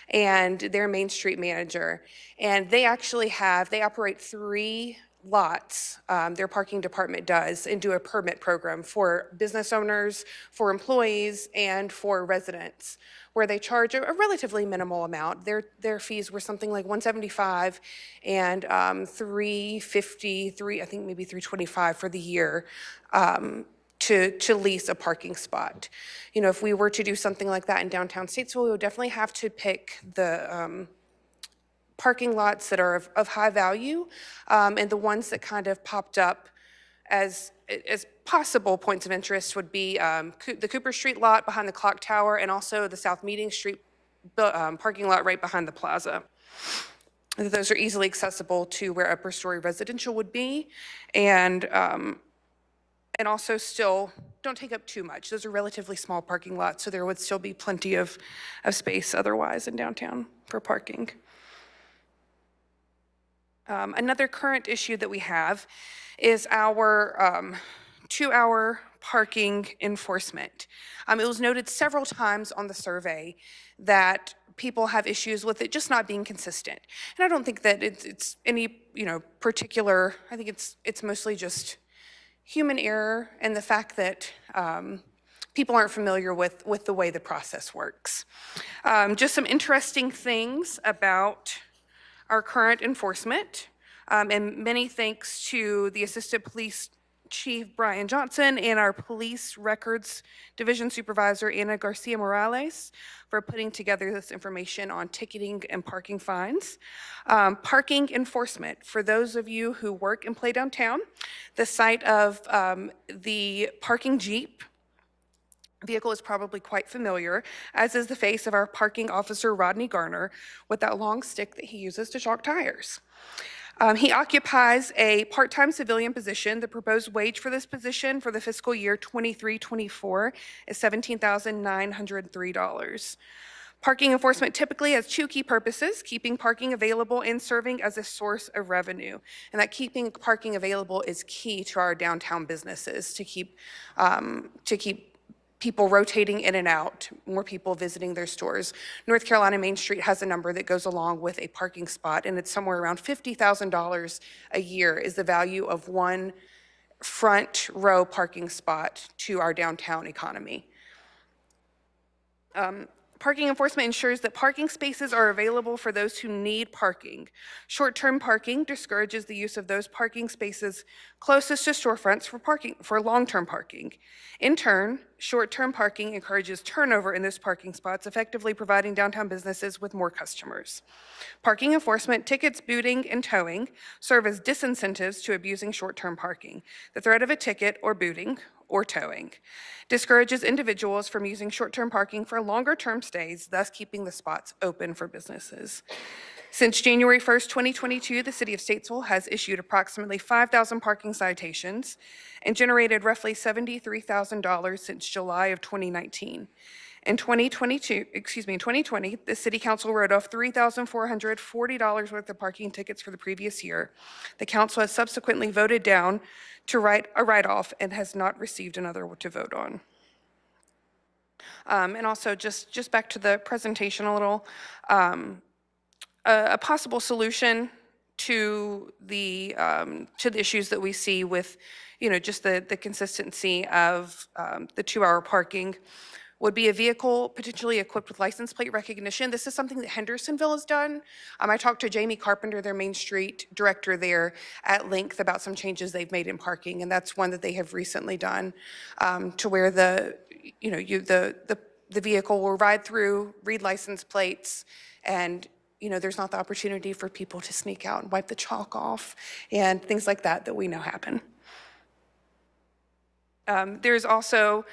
and their Main Street manager. And they actually they operate 3 lots, their parking department does, and do a permit program for business owners, for employees, and for residents, where they charge a relatively minimal amount. Their fees were something like $175 and $350, I think maybe $325 for the year to lease a parking spot. If we were to do something like that in downtown Statesville, we would definitely have to pick the parking lots that are of high value, and the ones that kind of popped up as possible points of interest would be the Cooper Street lot behind the clock tower, and also the South Meeting Street parking lot right behind the plaza. Those are easily accessible to where upper story residential would be, and also still don't take up too much. Those are relatively small parking lots, so there would still be plenty of space otherwise in downtown for parking. Another current issue that we have is our 2-hour parking enforcement. It was noted several times on the survey that people have issues with it just not being consistent. And I don't think that it's any particular, I think it's mostly just human error and the fact that people aren't familiar with the way the process works. Just some interesting things about our current enforcement, and many thanks to the Assistant Police Chief Brian Johnson and our Police Records Division Supervisor Ana Garcia Morales for putting together this information on ticketing and parking fines. Parking enforcement, for those of you who work and play downtown, the site of the parking Jeep vehicle is probably quite familiar, as is the face of our parking officer, Rodney Garner, with that long stick that he uses to chalk tires. He occupies a part-time civilian position. The proposed wage for this position for the fiscal year 23-24 is $17,903. Parking enforcement typically has 2 key purposes: keeping parking available and serving as a source of revenue. And that keeping parking available is key to our downtown businesses, to keep people rotating in and out, more people visiting their stores. North Carolina Main Street has a number that goes along with a parking spot, and it's somewhere around $50,000 a year is the value of one front row parking spot to our downtown economy. Parking enforcement ensures that parking spaces are available for those who need parking. Short-term parking discourages the use of those parking spaces closest to storefronts for long-term parking. In turn, short-term parking encourages turnover in those parking spots, effectively providing downtown businesses with more customers. Parking enforcement, tickets, booting, and towing serve as disincentives to abusing short-term parking. The threat of a ticket or booting or towing discourages individuals from using short-term parking for longer-term stays, thus keeping the spots open for businesses. Since January 1st, 2022, the City of Statesville has issued approximately 5,000 parking citations and generated roughly $73,000 since July of 2019. In 2020, the City Council wrote off $3,440 worth of parking tickets for the previous year. The Council has subsequently voted down to write a write-off and has not received another to vote on. And also, just back to the presentation a little, a possible solution to the issues that we see with, just the consistency of the 2-hour parking would be a vehicle potentially equipped with license plate recognition. This is something that Hendersonville has done. I talked to Jamie Carpenter, their Main Street director there, at length about some changes they've made in parking, and that's one that they have recently done, to where the vehicle will ride through, read license plates, and there's not the opportunity for people to sneak out and wipe the chalk off and things like that that we know happen. There's also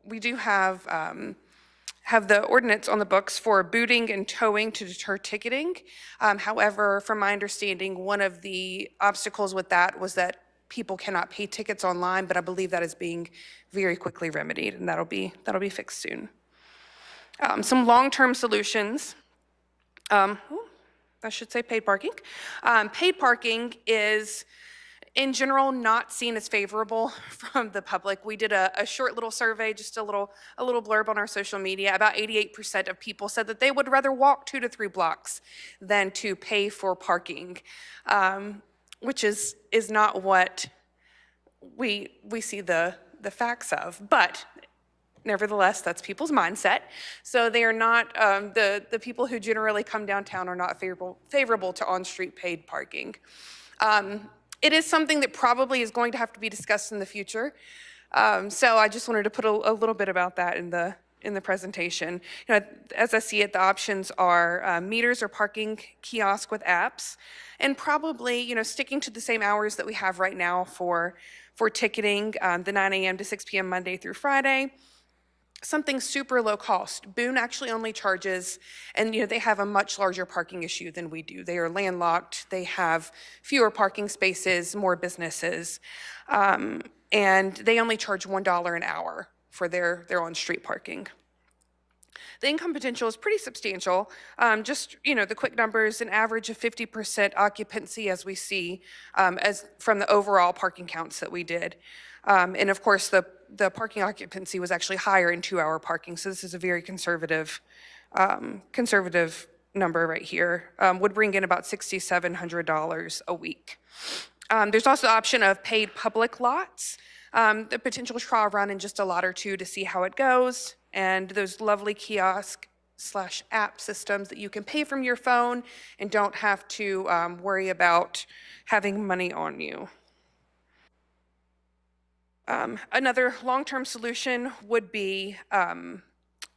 we do have the ordinance on the books for booting and towing to deter ticketing. However, from my understanding, one of the obstacles with that was that people cannot pay tickets online, but I believe that is being very quickly remedied, and that'll be fixed soon. Some long-term solutions. I should say paid parking. Paid parking is, in general, not seen as favorable from the public. We did a short little survey, just a little blurb on our social media. About 88% of people said that they would rather walk 2 to 3 blocks than to pay for parking, which is not what we see the facts of. But nevertheless, that's people's mindset. So they are not, the people who generally come downtown are not favorable to on-street paid parking. It is something that probably is going to have to be discussed in the future. So I just wanted to put a little bit about that in the presentation. As I see it, the options are meters or parking kiosk with apps, and probably sticking to the same hours that we have right now for ticketing, the 9 a.m. to 6 p.m. Monday through Friday. Something super low cost. Boone actually only charges, and they have a much larger parking issue than we do. They are landlocked. They have fewer parking spaces, more businesses, and they only charge $1 an hour for their on-street parking. The income potential is pretty substantial. Just the quick numbers: an average of 50% occupancy, as we see, as from the overall parking counts that we did. And of course, the parking occupancy was actually higher in 2-hour parking. So this is a very conservative number right here. Would bring in about $6,700 a week. There's also the option of paid public lots. The potential trial run in just a lot or two to see how it goes. And those lovely kiosk/app systems that you can pay from your phone and don't have to worry about having money on you. Another long-term solution would be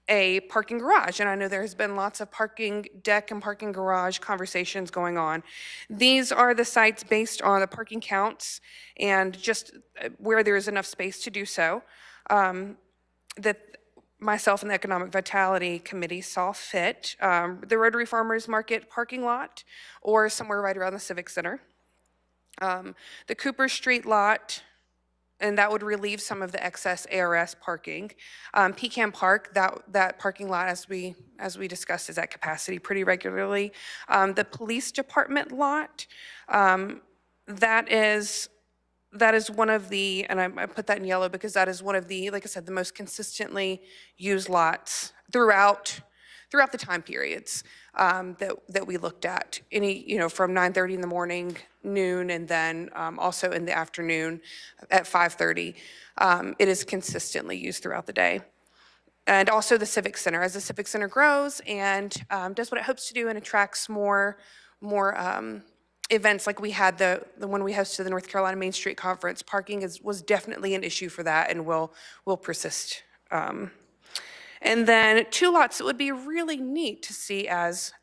a parking garage. And I know there has been lots of parking deck and parking garage conversations going on. These are the sites based on the parking counts and just where there is enough space to do so, that myself and the Economic Vitality Committee saw fit. The Rotary Farmers Market parking lot, or somewhere right around the Civic Center. The Cooper Street lot, and that would relieve some of the excess ARS parking. Pecan Park, that parking lot, as we discussed, is at capacity pretty regularly. The police department lot, that is one of the, and I put that in yellow because that is one of the, like I said, the most consistently used lots throughout the time periods that we looked at. From 9:30 in the morning, noon, and then also in the afternoon at 5:30. It is consistently used throughout the day. And also the Civic Center. As the Civic Center grows and does what it hopes to do and attracts more events, like we had the one we hosted the North Carolina Main Street Conference, parking was definitely an issue for that and will persist. And then 2 lots that would be really neat to see as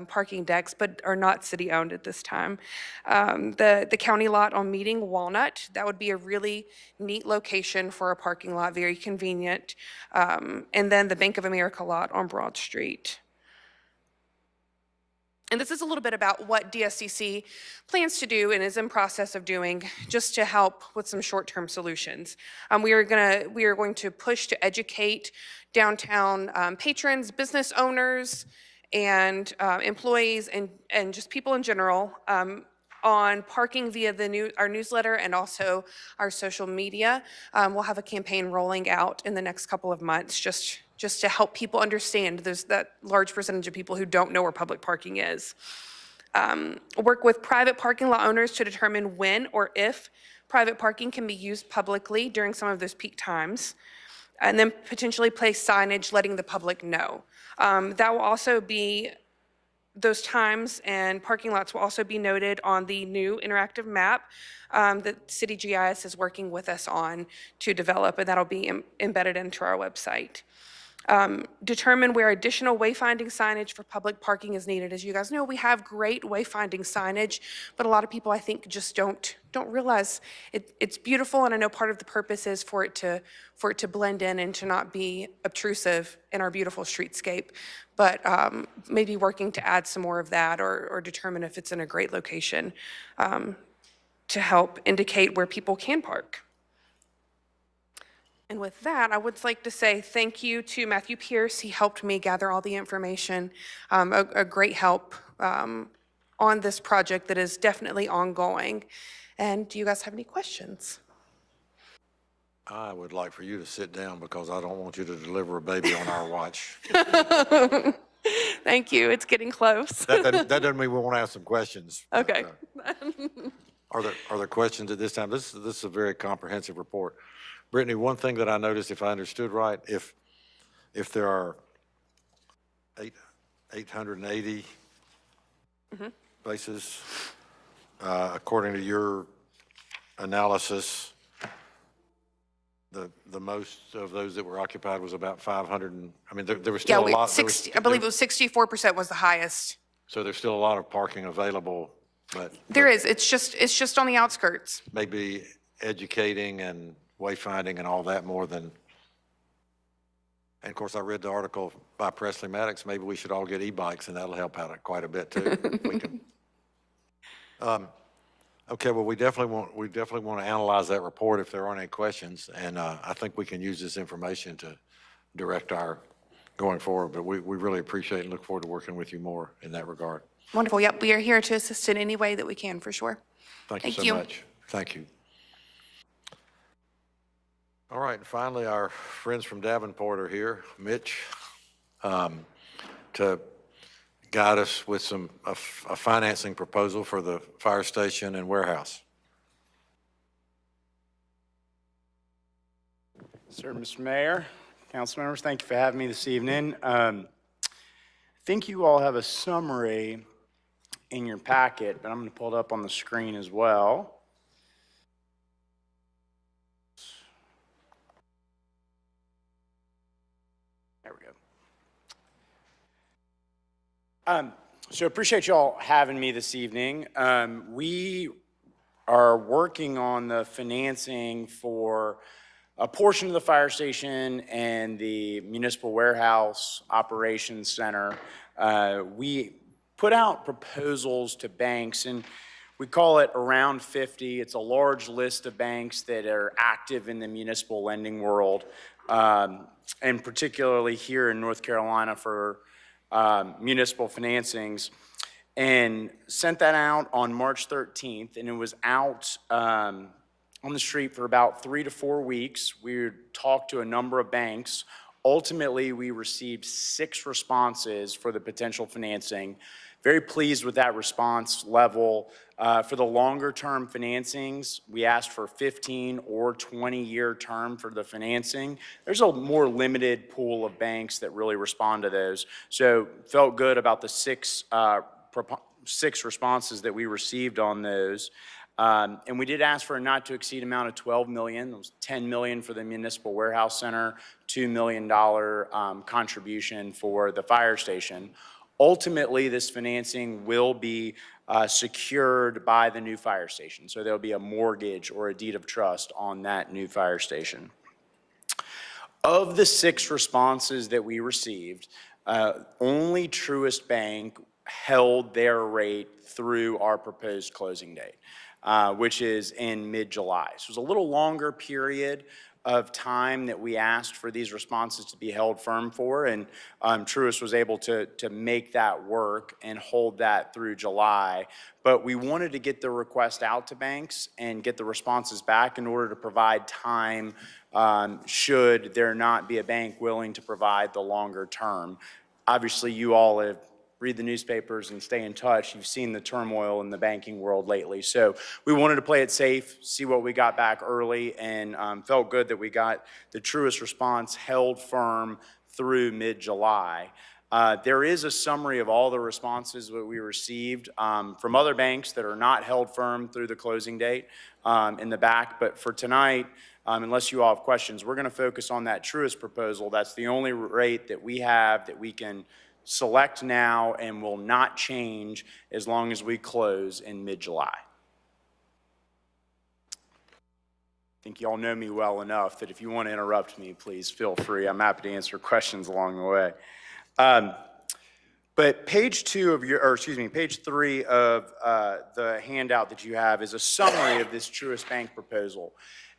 parking decks, but are not city-owned at this time. The county lot on Meeting Walnut, that would be a really neat location for a parking lot, very convenient. And then the Bank of America lot on Broad Street. And this is a little bit about what DSCC plans to do and is in process of doing, just to help with some short-term solutions. We are going to push to educate downtown patrons, business owners, and employees, and just people in general on parking via our newsletter and also our social media. We'll have a campaign rolling out in the next couple of months, just to help people understand there's that large percentage of people who don't know where public parking is. Work with private parking lot owners to determine when or if private parking can be used publicly during some of those peak times. and then potentially place signage letting the public know. That will also be, those times and parking lots will also be noted on the new interactive map that City GIS is working with us on to develop, and that'll be embedded into our website. Determine where additional wayfinding signage for public parking is needed. As you guys know, we have great wayfinding signage, but a lot of people, I think, just don't realize it's beautiful, and I know part of the purpose is for it to blend in and to not be obtrusive in our beautiful streetscape. But maybe working to add some more of that, or determine if it's in a great location to help indicate where people can park. And with that, I would like to say thank you to Matthew Pierce. He helped me gather all the information, a great help on this project that is definitely ongoing. And do you guys have any questions? I would like for you to sit down because I don't want you to deliver a baby on our watch. Thank you. It's getting close. That doesn't mean we won't ask some questions. but, Okay. Are there questions at this time? This is a very comprehensive report. Brittany, one thing that I noticed, if I understood right, if there are 880 places, according to your analysis, the most of those that were occupied was about 500. I mean, there was still a lot. I believe it was 64% was the highest. So there's still a lot of parking available, but There is. It's just on the outskirts. maybe educating and wayfinding and all that more than, and of course, I read the article by Presley Maddox, maybe we should all get e-bikes and that'll help out quite a bit too. We can. Okay, well, we definitely want to analyze that report if there aren't any questions, and I think we can use this information to direct our going forward, but we really appreciate and look forward to working with you more in that regard. Wonderful. Yep, we are here to assist in any way that we can, for sure. Thank you Thank so you. much. Thank you. All right, and finally, our friends from Davenport are here, Mitch, to guide us with a financing proposal for the fire station and warehouse. Sir, Mr. Mayor, council members, thank you for having me this evening. I think you all have a summary in your packet, but I'm going to pull it up on the screen as well. There we go. So appreciate y'all having me this evening. We are working on the financing for a portion of the fire station and the municipal warehouse operations center. We put out proposals to banks, and we call it Around 50. It's a large list of banks that are active in the municipal lending world, and particularly here in North Carolina for municipal financings, and sent that out on March 13th, and it was out on the street for about 3 to 4 weeks. We talked to a number of banks. Ultimately, we received 6 responses for the potential financing. Very pleased with that response level. For the longer term financings, we asked for 15 or 20-year term for the financing. There's a more limited pool of banks that really respond to those. So felt good about the 6 responses that we received on those. And we did ask for a not to exceed amount of $12 million. It was $10 million for the municipal warehouse center, $2 million contribution for the fire station. Ultimately, this financing will be secured by the new fire station. So there'll be a mortgage or a deed of trust on that new fire station. Of the 6 responses that we received, only Truist Bank held their rate through our proposed closing date, which is in mid-July. So it was a little longer period of time that we asked for these responses to be held firm for, and Truist was able to make that work and hold that through July. But we wanted to get the request out to banks and get the responses back in order to provide time should there not be a bank willing to provide the longer term. Obviously, you all have read the newspapers and stay in touch, you've seen the turmoil in the banking world lately. So we wanted to play it safe, see what we got back early, and felt good that we got the Truist response held firm through mid-July. There is a summary of all the responses that we received from other banks that are not held firm through the closing date in the back. But for tonight, unless you all have questions, we're going to focus on that Truist proposal. That's the only rate that we have that we can select now and will not change as long as we close in mid-July. I think you all know me well enough that if you want to interrupt me, please feel free. I'm happy to answer questions along the way. But page 3 of the handout that you have is a summary of this Truist Bank proposal.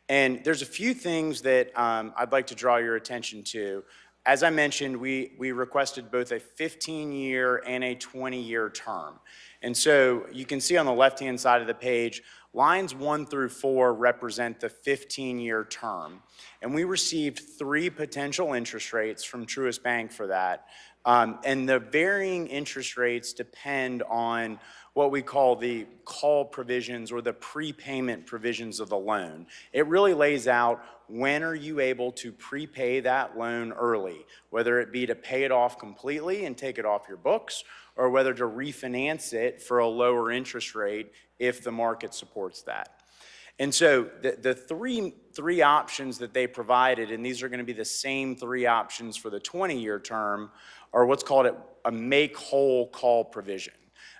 And there's a few things that I'd like to draw your attention to. As I mentioned, we requested both a 15-year and a 20-year term. And so you can see on the left-hand side of the page, lines 1 through 4 represent the 15-year term. And we received 3 potential interest rates from Truist Bank for that. And the varying interest rates depend on what we call the call provisions or the prepayment provisions of the loan. It really lays out when are you able to prepay that loan early, whether it be to pay it off completely and take it off your books, or whether to refinance it for a lower interest rate if the market supports that. And so the three options that they provided, and these are going to be the same 3 options for the 20-year term, are what's called a make-whole call provision.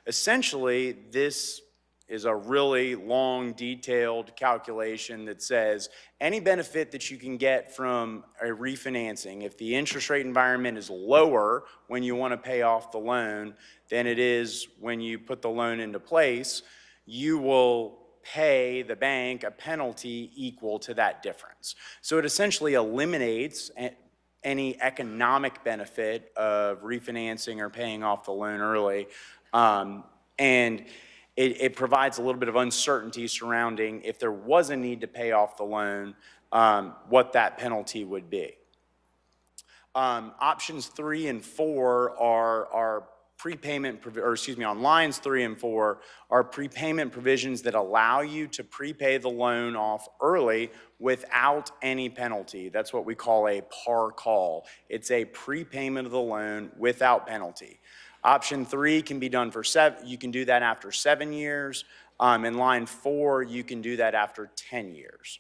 Essentially, this is a really long, detailed calculation that says any benefit that you can get from a refinancing, if the interest rate environment is lower when you want to pay off the loan than it is when you put the loan into place, you will pay the bank a penalty equal to that difference. So it essentially eliminates any economic benefit of refinancing or paying off the loan early. And it provides a little bit of uncertainty surrounding if there was a need to pay off the loan, what that penalty would be. Options 3 and 4 are prepayment, on lines 3 and 4 are prepayment provisions that allow you to prepay the loan off early without any penalty. That's what we call a par call. It's a prepayment of the loan without penalty. Option 3 can be done for you can do that after 7 years. In line 4, you can do that after 10 years.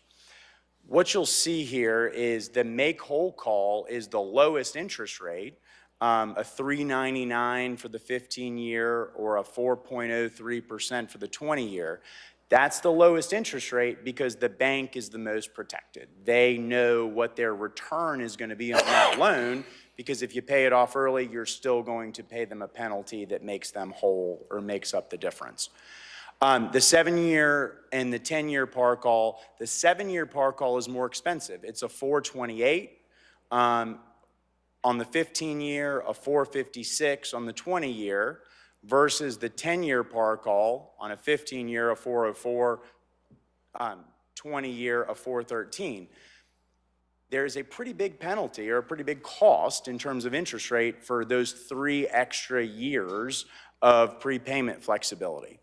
What you'll see here is the make-whole call is the lowest interest rate, a 3.99 for the 15-year or a 4.03% for the 20-year. That's the lowest interest rate because the bank is the most protected. They know what their return is going to be on that loan, because if you pay it off early, you're still going to pay them a penalty that makes them whole or makes up the difference. The 7-year and the 10-year par call, the 7-year par call is more expensive. It's a 428 on the 15-year, a 456 on the 20-year, versus the 10-year par call on a 15-year, a 404, 20-year, a 413. There's a pretty big penalty or a pretty big cost in terms of interest rate for those 3 extra years of prepayment flexibility.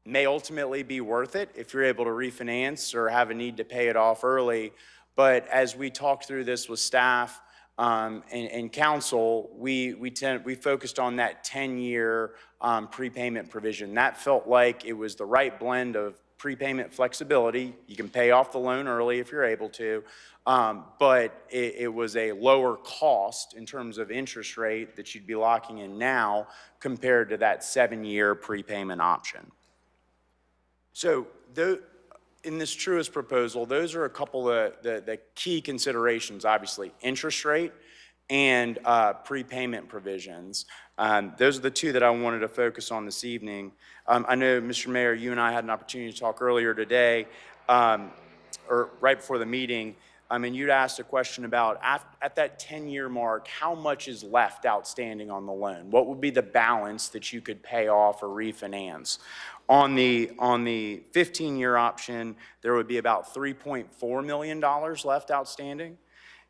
May ultimately be worth it if you're able to refinance or have a need to pay it off early. But as we talked through this with staff and council, we focused on that 10-year prepayment provision. That felt like it was the right blend of prepayment flexibility. You can pay off the loan early if you're able to, but it was a lower cost in terms of interest rate that you'd be locking in now compared to that 7-year prepayment option. So in this Truist proposal, those are a couple of the key considerations, obviously, interest rate and prepayment provisions. Those are the 2 that I wanted to focus on this evening. I know, Mr. Mayor, you and I had an opportunity to talk earlier today, or right before the meeting, and you'd asked a question about, at that 10-year mark, how much is left outstanding on the loan? What would be the balance that you could pay off or refinance? On the 15-year option, there would be about $3.4 million left outstanding.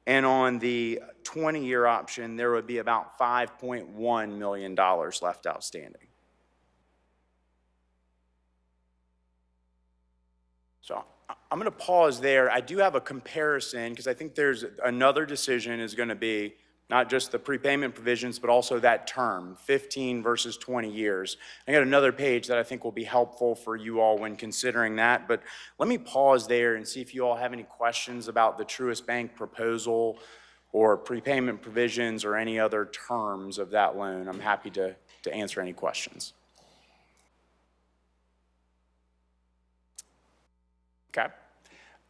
And on the 20-year option, there would be about $5.1 million left outstanding. So I'm going to pause there. I do have a comparison because I think there's another decision is going to be not just the prepayment provisions, but also that term, 15 versus 20 years. I got another page that I think will be helpful for you all when considering that, but let me pause there and see if you all have any questions about the Truist Bank proposal or prepayment provisions or any other terms of that loan. I'm happy to answer any questions. Okay.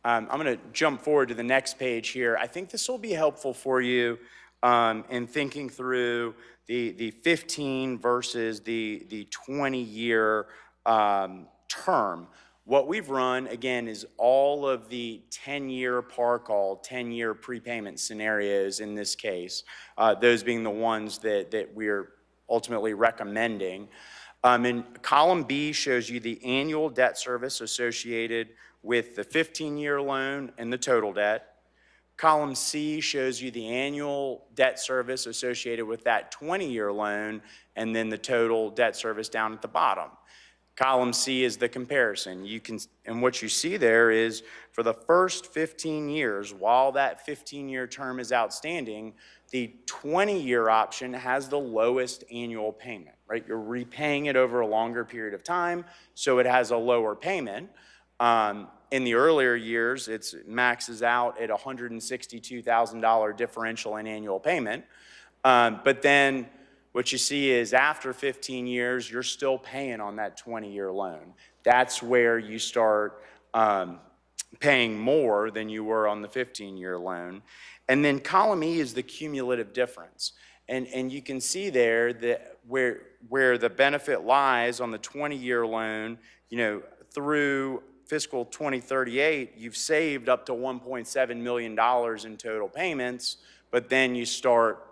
I'm going to jump forward to the next page here. I think this will be helpful for you in thinking through the 15 versus the 20-year term. What we've run, again, is all of the 10-year par call, 10-year prepayment scenarios in this case, those being the ones that we're ultimately recommending. And column B shows you the annual debt service associated with the 15-year loan and the total debt. Column C shows you the annual debt service associated with that 20-year loan and then the total debt service down at the bottom. Column C is the comparison. And what you see there is for the first 15 years, while that 15-year term is outstanding, the 20-year option has the lowest annual payment, right? You're repaying it over a longer period of time, so it has a lower payment. In the earlier years, it maxes out at $162,000 differential in annual payment. But then what you see is after 15 years, you're still paying on that 20-year loan. That's where you start paying more than you were on the 15-year loan. And then column E is the cumulative difference. And you can see there that where the benefit lies on the 20-year loan, through fiscal 2038, you've saved up to $1.7 million in total payments, but then you start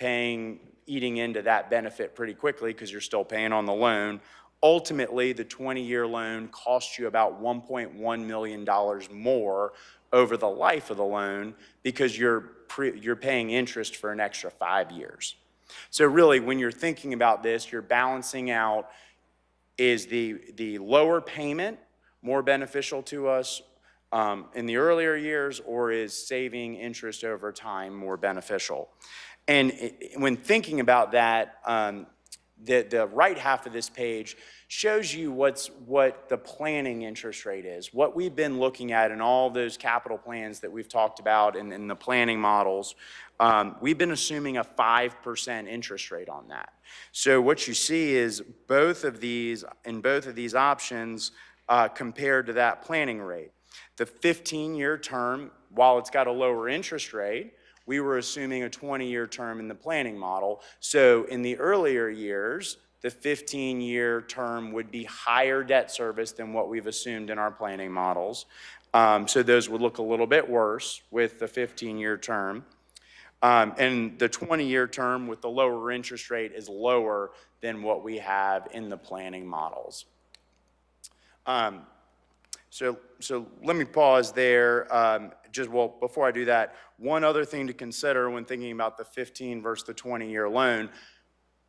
eating into that benefit pretty quickly because you're still paying on the loan. Ultimately, the 20-year loan costs you about $1.1 million more over the life of the loan because you're paying interest for an extra 5 years. So really, when you're thinking about this, you're balancing out, is the lower payment more beneficial to us in the earlier years, or is saving interest over time more beneficial? And when thinking about that, the right half of this page shows you what the planning interest rate is. What we've been looking at in all those capital plans that we've talked about in the planning models, we've been assuming a 5% interest rate on that. So what you see is both of these options compared to that planning rate. The 15-year term, while it's got a lower interest rate, we were assuming a 20-year term in the planning model. So in the earlier years, the 15-year term would be higher debt service than what we've assumed in our planning models. So those would look a little bit worse with the 15-year term. And the 20-year term with the lower interest rate is lower than what we have in the planning models. So let me pause there. Before I do that, one other thing to consider when thinking about the 15 versus the 20-year loan,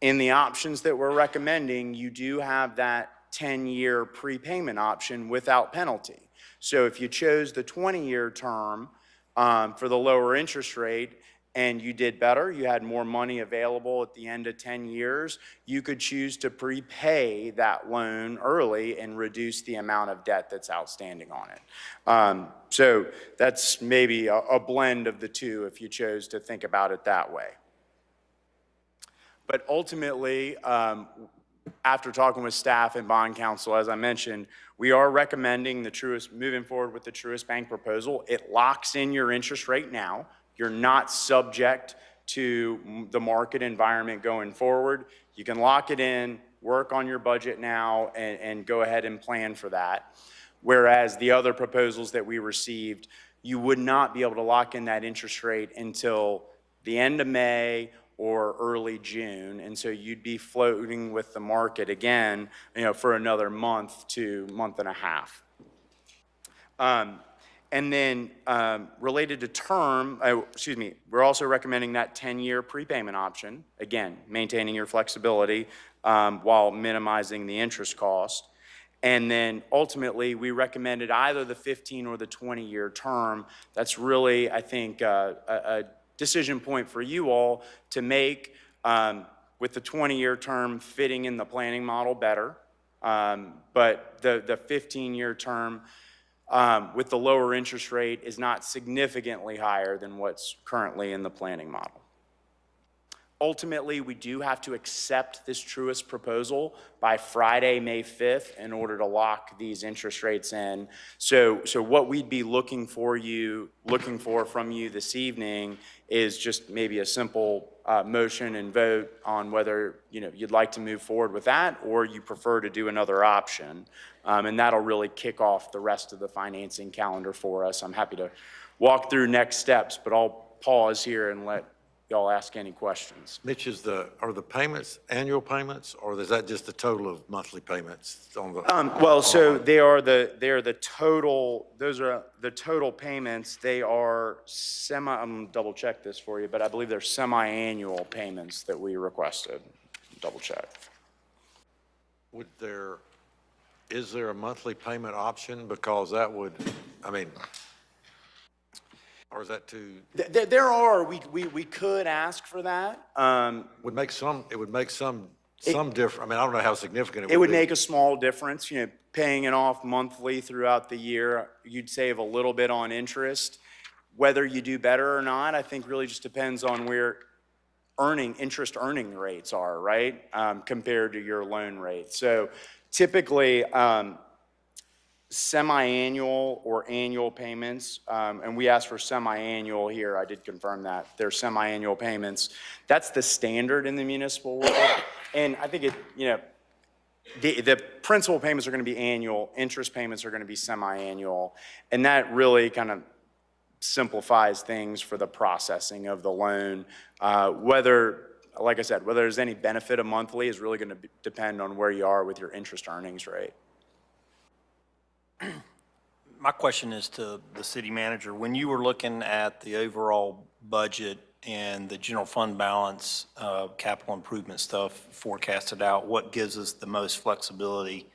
in the options that we're recommending, you do have that 10-year prepayment option without penalty. So if you chose the 20-year term for the lower interest rate, and you did better, you had more money available at the end of 10 years, you could choose to prepay that loan early and reduce the amount of debt that's outstanding on it. So that's maybe a blend of the two if you chose to think about it that way. But ultimately, after talking with staff and bond counsel, as I mentioned, we are recommending moving forward with the Truist Bank proposal. It locks in your interest rate now. You're not subject to the market environment going forward. You can lock it in, work on your budget now, and go ahead and plan for that. Whereas the other proposals that we received, you would not be able to lock in that interest rate until the end of May or early June. And so you'd be floating with the market again, for another month to month and a half. And then related to term, we're also recommending that 10-year prepayment option, again, maintaining your flexibility while minimizing the interest cost. And then ultimately, we recommended either the 15 or the 20-year term. That's really, I think, a decision point for you all to make, with the 20-year term fitting in the planning model better. But the 15-year term with the lower interest rate is not significantly higher than what's currently in the planning model. Ultimately, we do have to accept this Truist proposal by Friday, May 5th, in order to lock these interest rates in. So what we'd be looking for from you this evening is just maybe a simple motion and vote on whether you'd like to move forward with that, or you prefer to do another option. And that'll really kick off the rest of the financing calendar for us. I'm happy to walk through next steps, but I'll pause here and let y'all ask any questions. Mitch, are the payments annual payments, or is that just the total of monthly payments on the? Well, so they are the total, those are the total payments. They are I'm gonna double check this for you, but I believe they're semi-annual payments that we requested. Double check. Is there a monthly payment option? Because that would, or is that too? There are, we could ask for that. It would make some difference. I don't know how significant it would be. It would make a small difference, paying it off monthly throughout the year. You'd save a little bit on interest. Whether you do better or not, I think really just depends on where interest earning rates are, right? Compared to your loan rate. So typically, semi-annual or annual payments, and we asked for semi-annual here. I did confirm that. They're semi-annual payments. That's the standard in the municipal world. And I think the principal payments are going to be annual, interest payments are going to be semi-annual, and that really kind of simplifies things for the processing of the loan. Like I said, whether there's any benefit of monthly is really going to depend on where you are with your interest earnings rate. My question is to the city manager. When you were looking at the overall budget and the general fund balance, capital improvement stuff forecasted out, what gives us the most flexibility?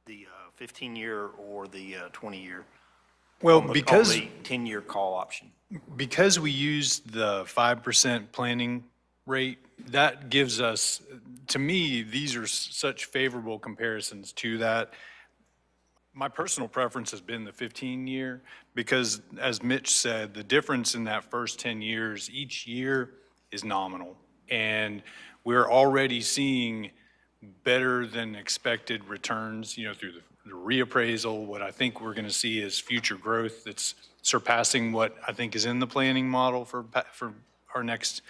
The 15-year or the 20-year? Well, On the 10-year call option. because we use the 5% planning rate, that gives us, to me, these are such favorable comparisons to that. My personal preference has been the 15-year because, as Mitch said, the difference in that first 10 years, each year is nominal. And we're already seeing better than expected returns, through the reappraisal. What I think we're going to see is future growth that's surpassing what I think is in the planning model for our next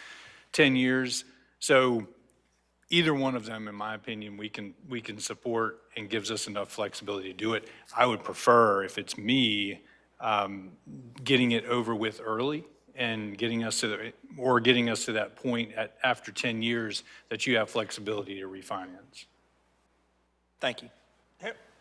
10 years. So either one of them, in my opinion, we can support and gives us enough flexibility to do it. I would prefer, if it's me, getting it over with early and getting us to that point after 10 years that you have flexibility to refinance. Thank you.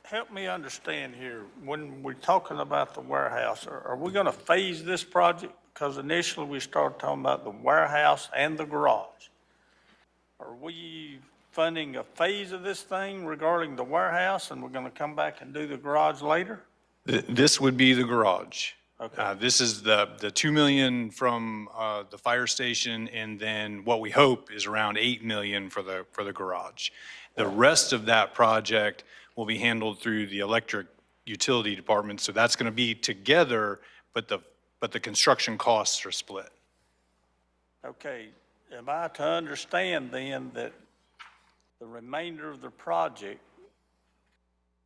Help me understand here, when we're talking about the warehouse, are we going to phase this project? Because initially we started talking about the warehouse and the garage. Are we funding a phase of this thing regarding the warehouse, and we're going to come back and do the garage later? This would be the garage. Okay. This is the $2 million from the fire station, and then what we hope is around $8 million for the garage. The rest of that project will be handled through the electric utility department, so that's going to be together, but the construction costs are split. Okay, am I to understand then that the remainder of the project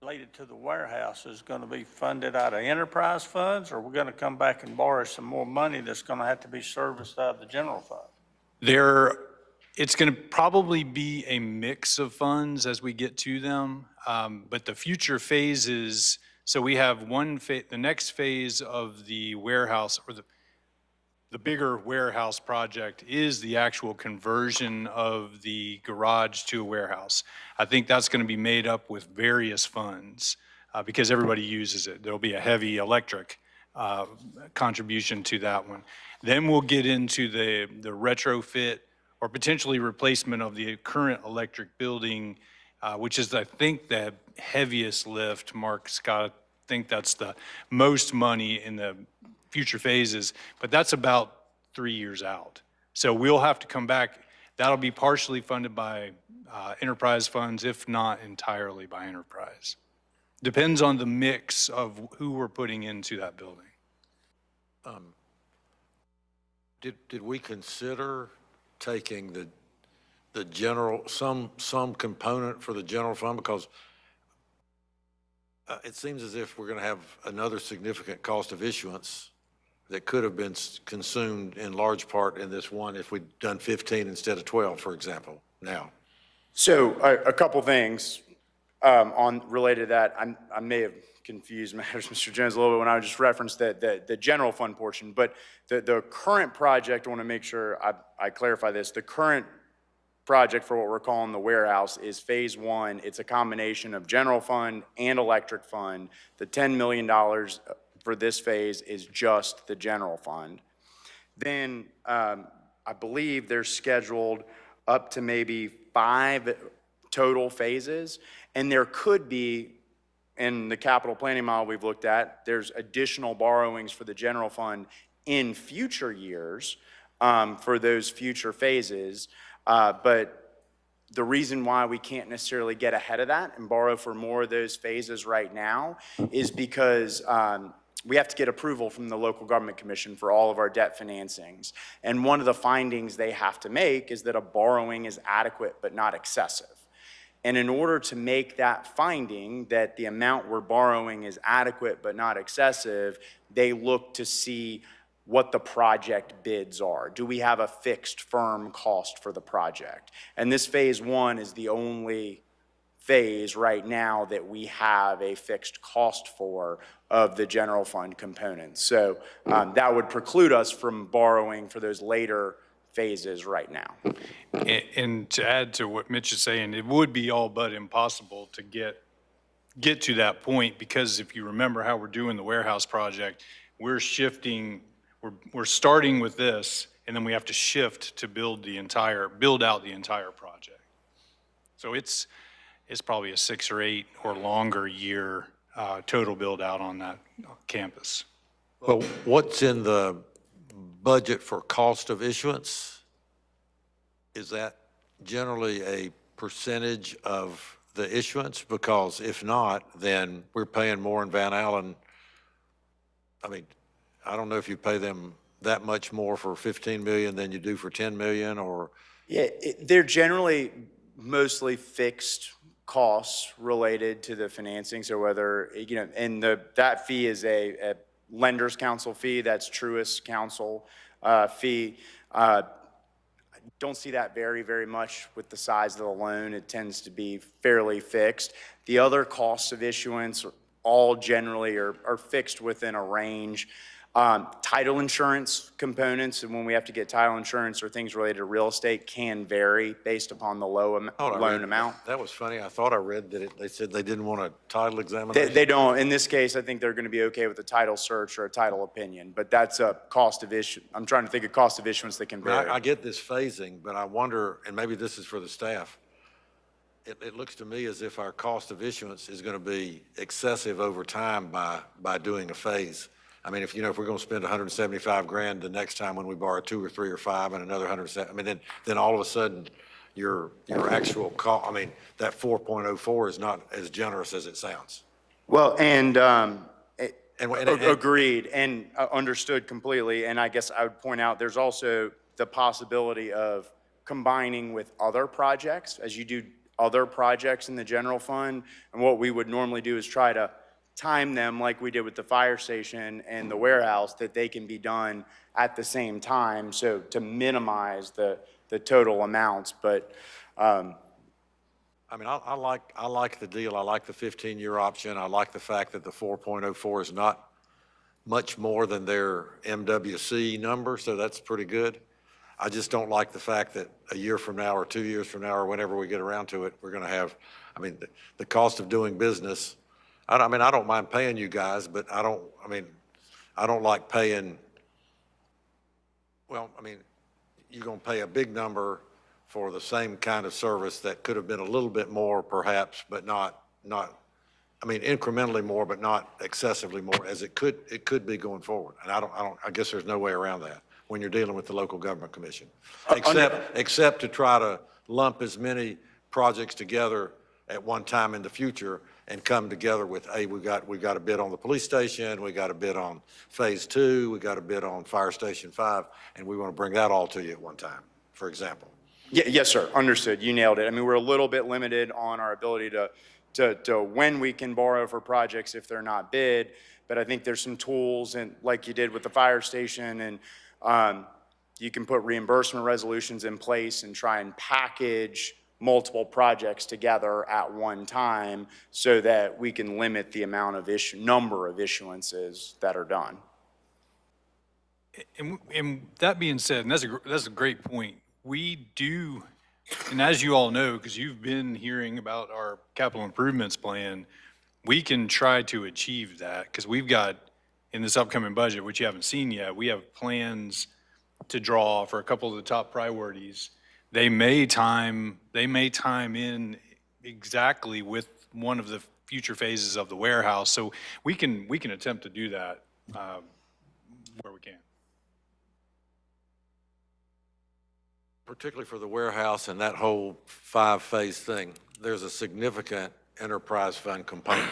related to the warehouse is going to be funded out of enterprise funds, or we're going to come back and borrow some more money that's going to have to be serviced out of the general fund? It's going to probably be a mix of funds as we get to them, but the future phases, so we have the next phase of the warehouse, or the bigger warehouse project, is the actual conversion of the garage to a warehouse. I think that's going to be made up with various funds. because everybody uses it. There'll be a heavy electric contribution to that one. Then we'll get into the retrofit or potentially replacement of the current electric building, which is, I think, the heaviest lift. Mark, Scott, I think that's the most money in the future phases, but that's about 3 years out. So we'll have to come back. That'll be partially funded by enterprise funds, if not entirely by enterprise. Depends on the mix of who we're putting into that building. Did we consider taking the general, some component for the general fund? Because it seems as if we're going to have another significant cost of issuance that could have been consumed in large part in this one if we'd done 15 instead of 12, for example, now. So a couple things on related to that. I may have confused matters, Mr. Jones, a little bit when I just referenced the general fund portion, but the current project, I want to make sure I clarify this. The current project for what we're calling the warehouse is phase one. It's a combination of general fund and electric fund. The $10 million for this phase is just the general fund. Then I believe they're scheduled up to maybe 5 total phases, and there could be, in the capital planning model we've looked at, there's additional borrowings for the general fund in future years for those future phases. But the reason why we can't necessarily get ahead of that and borrow for more of those phases right now is because we have to get approval from the local government commission for all of our debt financings. And one of the findings they have to make is that a borrowing is adequate but not excessive. And in order to make that finding that the amount we're borrowing is adequate but not excessive, they look to see what the project bids are. Do we have a fixed firm cost for the project? And this phase one is the only phase right now that we have a fixed cost for of the general fund components. So that would preclude us from borrowing for those later phases right now. And to add to what Mitch is saying, it would be all but impossible to get to that point, because if you remember how we're doing the warehouse project, we're shifting, we're starting with this, and then we have to shift to build out the entire project. So it's probably a 6 or 8 or longer year total build out on that campus. Well, what's in the budget for cost of issuance? Is that generally a percentage of the issuance? Because if not, then we're paying more in Van Allen. I mean, I don't know if you pay them that much more for 15 million than you do for 10 million, or? Yeah, they're generally mostly fixed costs related to the financing. So whether, and that fee is a lender's counsel fee, that's Truist counsel fee. Don't see that vary very much with the size of the loan. It tends to be fairly fixed. The other costs of issuance all generally are fixed within a range. Title insurance components, and when we have to get title insurance or things related to real estate, can vary based upon the loan amount. That was funny. I thought I read that they said they didn't want a title examination. They don't. In this case, I think they're going to be okay with a title search or a title opinion, but that's a cost of issue. I'm trying to think of cost of issuance that can vary. I get this phasing, but I wonder, and maybe this is for the staff, it looks to me as if our cost of issuance is going to be excessive over time by doing a phase. I mean, if we're going to spend 175 grand the next time when we borrow 2 or 3 or 5 and another 170, I mean, then all of a sudden your actual cost, I mean, that 4.04 is not as generous as it sounds. Well, and And agreed and understood completely. And I guess I would point out there's also the possibility of combining with other projects as you do other projects in the general fund. And what we would normally do is try to time them like we did with the fire station and the warehouse, that they can be done at the same time, so to minimize the total amounts. But I mean, I like the deal. I like the 15-year option. I like the fact that the 4.04 is not much more than their MWC number, so that's pretty good. I just don't like the fact that a year from now or 2 years from now or whenever we get around to it, we're going to have, I mean, the cost of doing business I mean, I don't mind paying you guys, but I don't like paying, well, I mean, you're going to pay a big number for the same kind of service that could have been a little bit more perhaps, but not, I mean, incrementally more, but not excessively more as it could be going forward. And I guess there's no way around that when you're dealing with the local government commission. Except to try to lump as many projects together at one time in the future and come together with, hey, we got a bid on the police station, we got a bid on phase 2, we got a bid on fire station 5, and we want to bring that all to you at one time, for example. Yes, sir. Understood. You nailed it. I mean, we're a little bit limited on our ability to when we can borrow for projects if they're not bid, but I think there's some tools, and like you did with the fire station, and you can put reimbursement resolutions in place and try and package multiple projects together at one time so that we can limit the amount of number of issuances that are done. And that being said, and that's a great point. We do, and as you all know, because you've been hearing about our capital improvements plan, we can try to achieve that because we've got, in this upcoming budget, which you haven't seen yet, we have plans to draw for a couple of the top priorities. They may time in exactly with one of the future phases of the warehouse. So we can attempt to do that where we can. Particularly for the warehouse and that whole 5-phase thing, there's a significant enterprise fund component.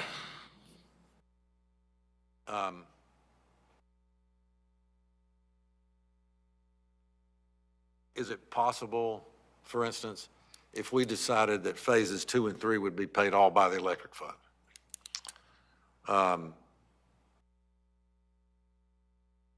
Is it possible, for instance, if we decided that phases 2 and 3 would be paid all by the electric fund?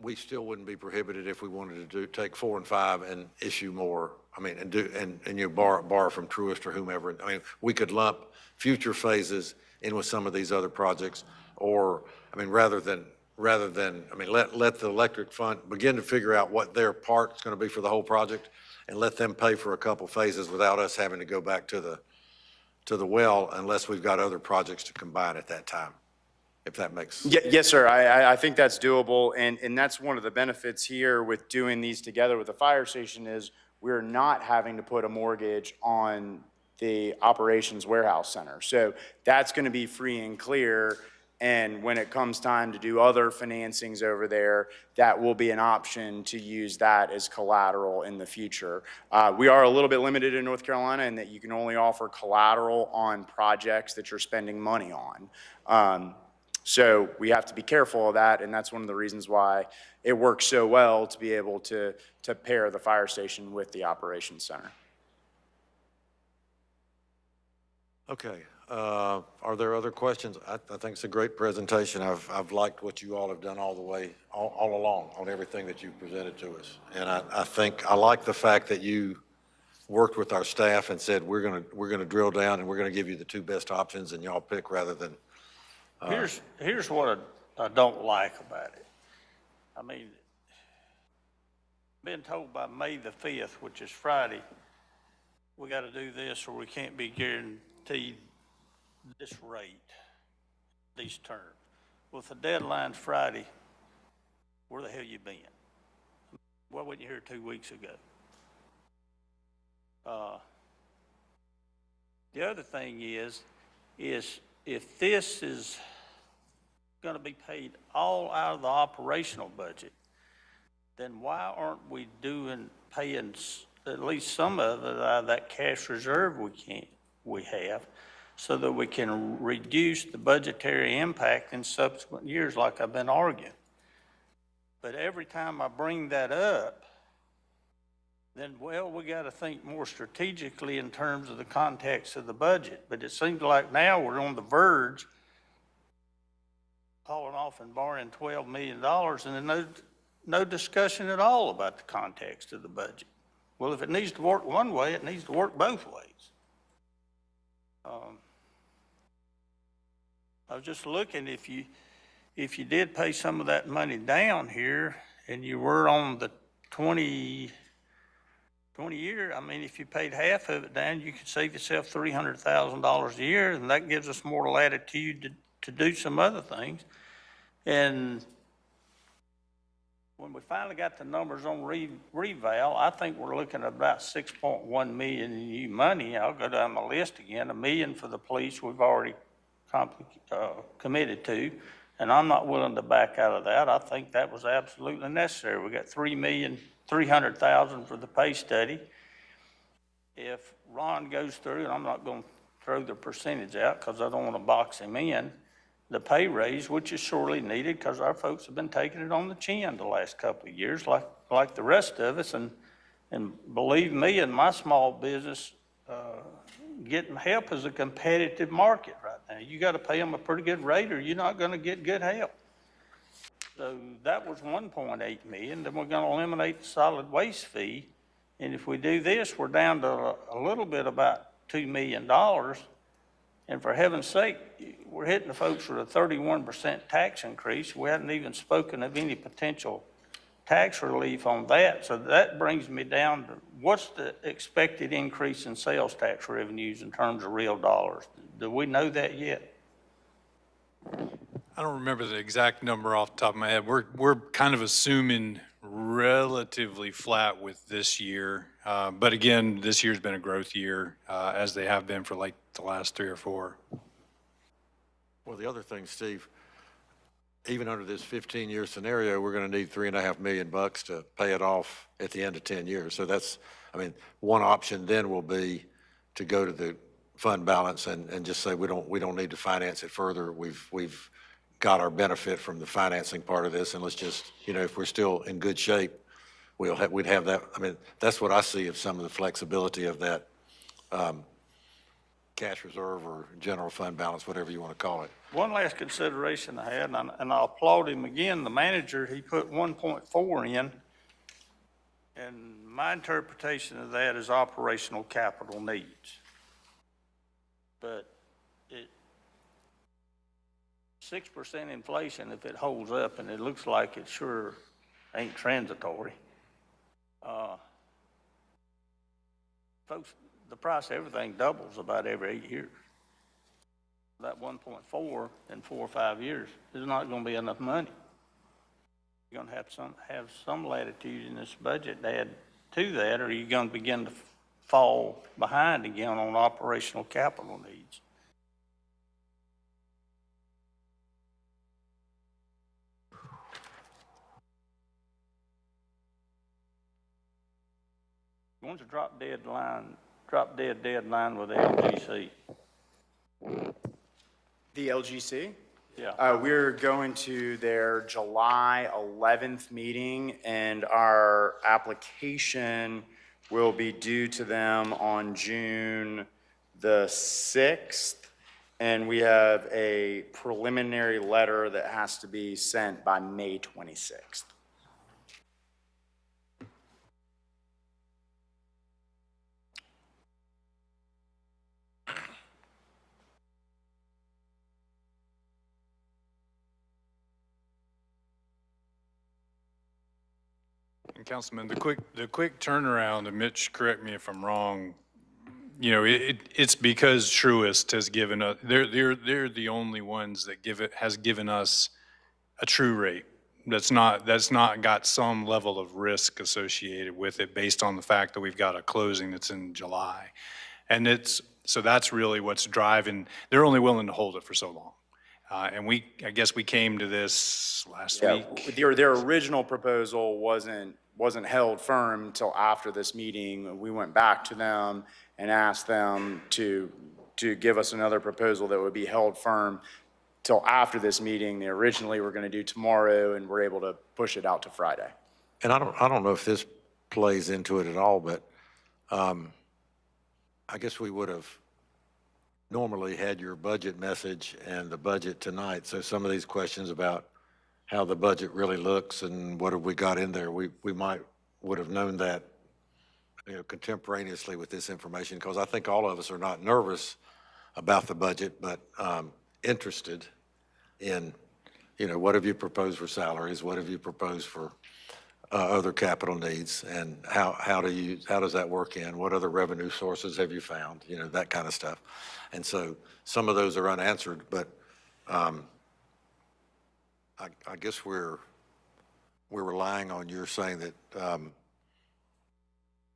We still wouldn't be prohibited if we wanted to take 4 and 5 and issue more. I mean, and you borrow from Truist or whomever. I mean, we could lump future phases in with some of these other projects, or I mean, rather than I mean, let the electric fund begin to figure out what their part is going to be for the whole project, and let them pay for a couple phases without us having to go back to the well unless we've got other projects to combine at that time. If that makes sense. Yes, sir. I think that's doable, and that's one of the benefits here with doing these together with the fire station is we're not having to put a mortgage on the operations warehouse center. So that's going to be free and clear, and when it comes time to do other financings over there, that will be an option to use that as collateral in the future. We are a little bit limited in North Carolina in that you can only offer collateral on projects that you're spending money on. So we have to be careful of that, and that's one of the reasons why it works so well to be able to pair the fire station with the operations center. Okay. Are there other questions? I think it's a great presentation. I've liked what you all have done all the way, all along on everything that you've presented to us. And I think I like the fact that you worked with our staff and said, we're gonna drill down and we're gonna give you the 2 best options and y'all pick rather than. Here's what I don't like about it. I mean, being told by May the 5th, which is Friday, we got to do this or we can't be guaranteed this rate, these terms. Well, if the deadline's Friday, where the hell you been? Why wasn't you here 2 weeks ago? The other thing is if this is going to be paid all out of the operational budget, then why aren't we paying at least some of it out of that cash reserve we have so that we can reduce the budgetary impact in subsequent years like I've been arguing? But every time I bring that up, then, well, we got to think more strategically in terms of the context of the budget. But it seems like now we're on the verge hauling off and borrowing $12 million and then no discussion at all about the context of the budget. Well, if it needs to work one way, it needs to work both ways. I was just looking, if you did pay some of that money down here and you were on the 20 year, I mean, if you paid half of it down, you could save yourself $300,000 a year, and that gives us more latitude to do some other things. And when we finally got the numbers on reval, I think we're looking at about 6.1 million in new money. I'll go down my list again. $1 million for the police we've already committed to, and I'm not willing to back out of that. I think that was absolutely necessary. We got $3,300,000 for the pay study. If Ron goes through, and I'm not going to throw the percentage out because I don't want to box him in, the pay raise, which is sorely needed because our folks have been taking it on the chin the last couple of years, like the rest of us. And believe me, in my small business, getting help is a competitive market right now. You got to pay them a pretty good rate or you're not going to get good help. So that was 1.8 million. Then we're going to eliminate the solid waste fee. And if we do this, we're down to a little bit about $2 million. And for heaven's sake, we're hitting the folks with a 31% tax increase. We hadn't even spoken of any potential tax relief on that. So that brings me down to what's the expected increase in sales tax revenues in terms of real dollars? Do we know that yet? I don't remember the exact number off the top of my head. We're kind of assuming relatively flat with this year. But again, this year's been a growth year, as they have been for like the last 3 or 4. Well, the other thing, Steve, even under this 15-year scenario, we're going to need $3.5 million to pay it off at the end of 10 years. So that's, I mean, one option then will be to go to the fund balance and just say we don't need to finance it further. We've got our benefit from the financing part of this, and let's just, if we're still in good shape, we'd have that. I mean, that's what I see of some of the flexibility of that cash reserve or general fund balance, whatever you want to call it. One last consideration I had, and I'll applaud him again, the manager, he put 1.4 in, and my interpretation of that is operational capital needs. But 6% inflation, if it holds up, and it looks like it sure ain't transitory, folks, the price of everything doubles about every 8 years. That 1.4 in 4 or 5 years is not going to be enough money. You're going to have some latitude in this budget to add to that, or you're going to begin to fall behind again on operational capital needs. When's the drop dead deadline with the LGC? The LGC? Yeah. We're going to their July 11th meeting, and our application will be due to them on June the 6th. And we have a preliminary letter that has to be sent by May 26th. And Councilman, the quick turnaround, and Mitch, correct me if I'm wrong, it's because Truist has given us, they're the only ones that has given us a true rate. That's not got some level of risk associated with it based on the fact that we've got a closing that's in July. And so that's really what's driving, they're only willing to hold it for so long. And I guess we came to this last week. Their original proposal wasn't held firm until after this meeting. We went back to them and asked them to give us another proposal that would be held firm till after this meeting. They originally were going to do tomorrow, and we're able to push it out to Friday. And I don't know if this plays into it at all, but I guess we would have normally had your budget message and the budget tonight. So some of these questions about how the budget really looks and what have we got in there, we would have known that, contemporaneously with this information, because I think all of us are not nervous about the budget, but interested in, what have you proposed for salaries? What have you proposed for other capital needs? And how does that work in? What other revenue sources have you found? That kind of stuff. And so some of those are unanswered, but I guess we're relying on your saying that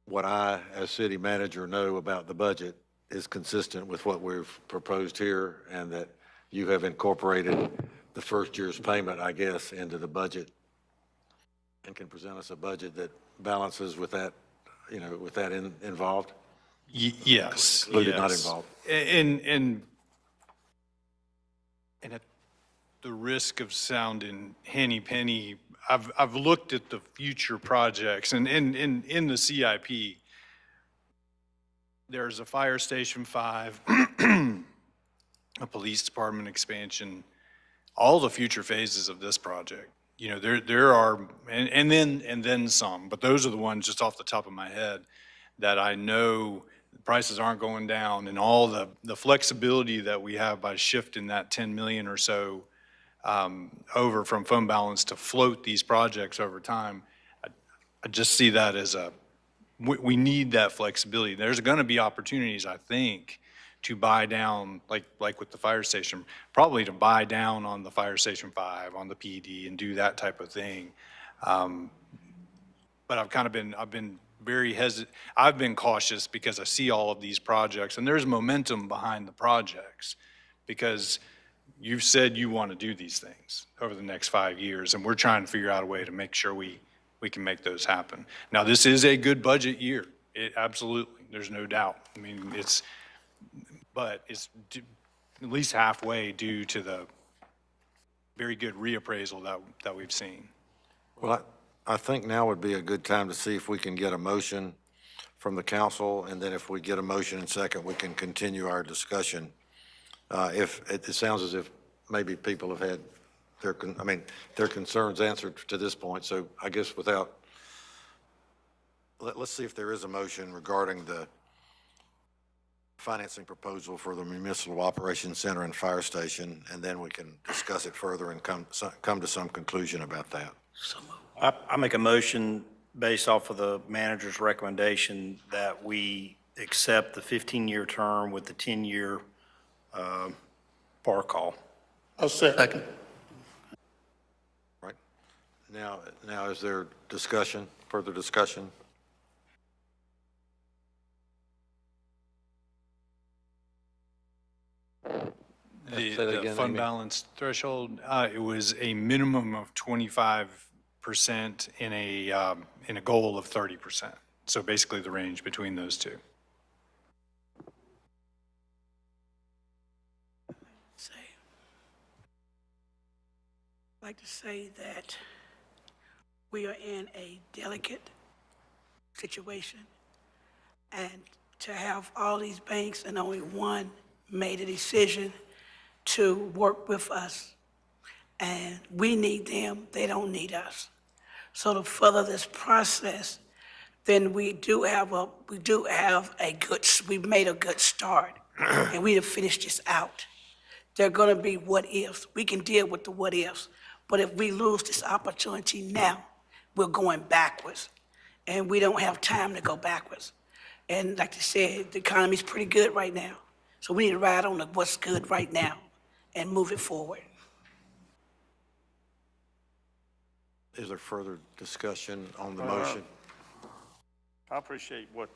what I, as city manager, know about the budget is consistent with what we've proposed here, and that you have incorporated the first year's payment, I guess, into the budget, and can present us a budget that balances with that, with that involved? Yes. Included, not yes. involved. And at the risk of sounding henny-penny, I've looked at the future projects, and in the CIP, there's a Fire Station 5, a police department expansion, all the future phases of this project. There are, and then some, but those are the ones just off the top of my head that I know the prices aren't going down, and all the flexibility that we have by shifting that 10 million or so over from fund balance to float these projects over time. I just see that as we need that flexibility. There's going to be opportunities, I think, to buy down, like with the fire station, probably to buy down on the Fire Station 5, on the PD, and do that type of thing. But I've been very hesitant. I've been cautious because I see all of these projects, and there's momentum behind the projects, because you've said you want to do these things over the next 5 years, and we're trying to figure out a way to make sure we can make those happen. Now, this is a good budget year. Absolutely, there's no doubt. I mean, but it's at least halfway due to the very good reappraisal that we've seen. Well, I think now would be a good time to see if we can get a motion from the council, and then if we get a motion in second, we can continue our discussion. If it sounds as if maybe people have had their concerns answered to this point, so I guess let's see if there is a motion regarding the financing proposal for the Municipal Operations Center and Fire Station, and then we can discuss it further and come to some conclusion about that. I make a motion based off of the manager's recommendation that we accept the 15-year term with the 10-year par call. Second. Right. Now is there discussion, further discussion? Say that The again, fund Amy. balance threshold, it was a minimum of 25% in a goal of 30%. So basically the range between those two. I'd like to say that we are in a delicate situation, and to have all these banks and only one made a decision to work with us, and we need them, they don't need us. So to further this process, then we've made a good start, and we have finished this out. There are gonna be what ifs. We can deal with the what ifs, but if we lose this opportunity now, we're going backwards, and we don't have time to go backwards. And like I said, the economy's pretty good right now, so we need to ride on what's good right now and move it forward. Is there further discussion on the motion? I appreciate what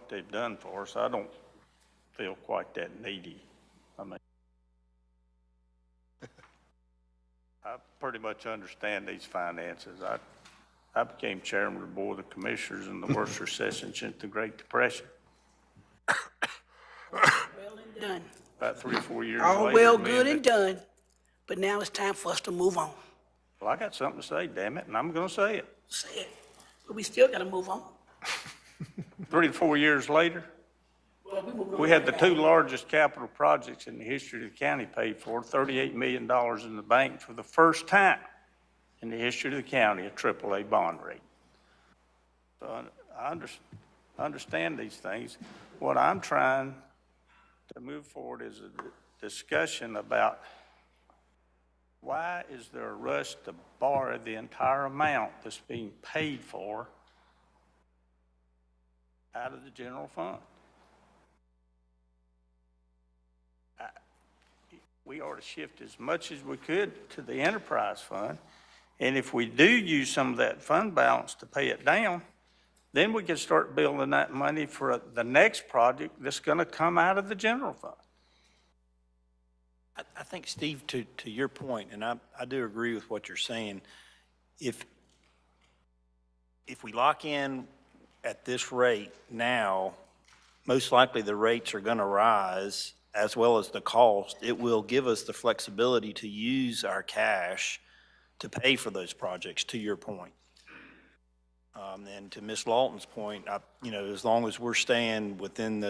they've done for us. I don't feel quite that needy. I mean, I pretty much understand these finances. I became chairman of the Board of Commissioners in the worst recession since the Great Depression. Well and done. About 3 or 4 years All later. well, me good the- and done, but now it's time for us to move on. Well, I got something to say, damn it, and I'm gonna say it. Say it, but we still gotta move on. 3 to 4 years later, we had the 2 largest capital projects in the history of the county paid for, $38 million in the bank for the first time in the history of the county, a AAA bond rate. So I understand these things. What I'm trying to move forward is a discussion about why is there a rush to borrow the entire amount that's being paid for out of the general fund? we ought to shift as much as we could to the enterprise fund. And if we do use some of that fund balance to pay it down, then we can start building that money for the next project that's gonna come out of the general fund. I think, Steve, to your point, and I do agree with what you're saying, if we lock in at this rate now, most likely the rates are going to rise as well as the cost. It will give us the flexibility to use our cash to pay for those projects, to your point. And to Ms. Lawton's point, as long as we're staying within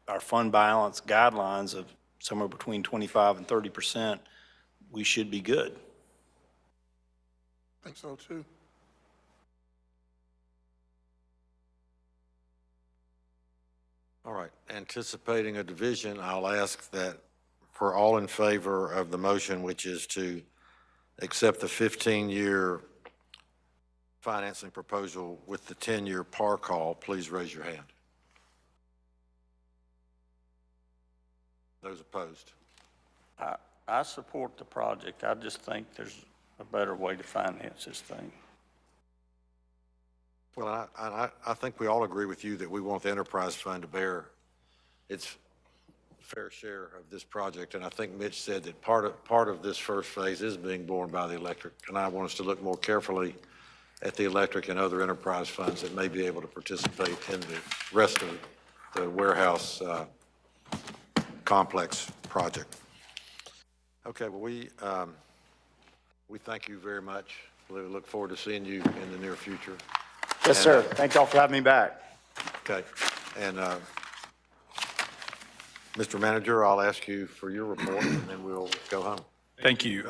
our fund balance guidelines of somewhere between 25 and 30%, we should be good. I think so too. All right, anticipating a division, I'll ask that for all in favor of the motion, which is to accept the 15-year financing proposal with the 10-year par call, please raise your hand. Those opposed? I support the project. I just think there's a better way to finance this thing. Well, I think we all agree with you that we want the enterprise fund to bear its fair share of this project. And I think Mitch said that part of this first phase is being borne by the electric. And I want us to look more carefully at the electric and other enterprise funds that may be able to participate in the rest of the warehouse complex project. Okay, well, we thank you very much. We look forward to seeing you in the near future. Yes, sir. Thank y'all for having me back. Okay, and Mr. Manager, I'll ask you for your report, and then we'll go home. Thank you.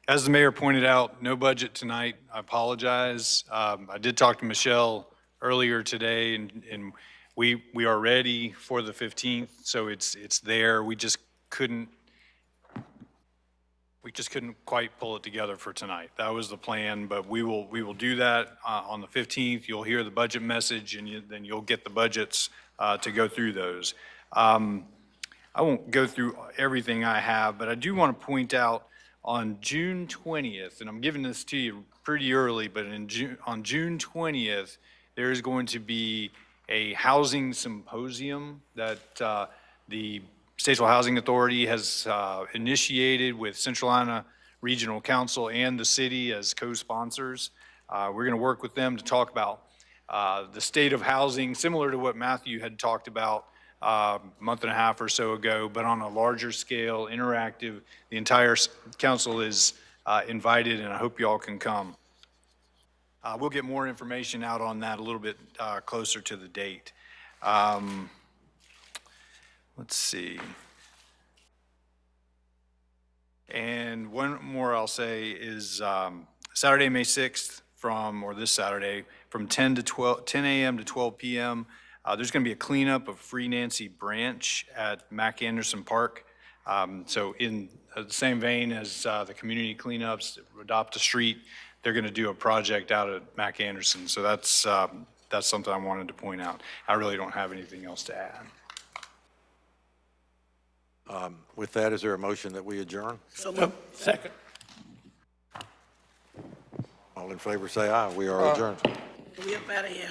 As the mayor pointed out, no budget tonight. I apologize. I did talk to Michelle earlier today, and we are ready for the 15th, so it's there. We just couldn't quite pull it together for tonight. That was the plan, but we will do that on the 15th. You'll hear the budget message, and then you'll get the budgets to go through those. I won't go through everything I have, but I do want to point out on June 20th, and I'm giving this to you pretty early, but on June 20th, there is going to be a housing symposium that the Statesville Housing Authority has initiated with Central Iowa Regional Council and the city as co-sponsors. We're going to work with them to talk about the state of housing, similar to what Matthew had talked about a month and a half or so ago, but on a larger scale, interactive. The entire council is invited, and I hope you all can come. We'll get more information out on that a little bit closer to the date. Let's see. And one more I'll say is Saturday, May 6th this Saturday, from 10 a.m. to 12 p.m., there's going to be a cleanup of Free Nancy Branch at Mac Anderson Park. So in the same vein as the community cleanups, Adopt a Street, they're going to do a project out at Mac Anderson. So that's something I wanted to point out. I really don't have anything else to add. With that, is there a motion that we adjourn? So moved. Second. All in favor, say aye. We are adjourned. We up out of here.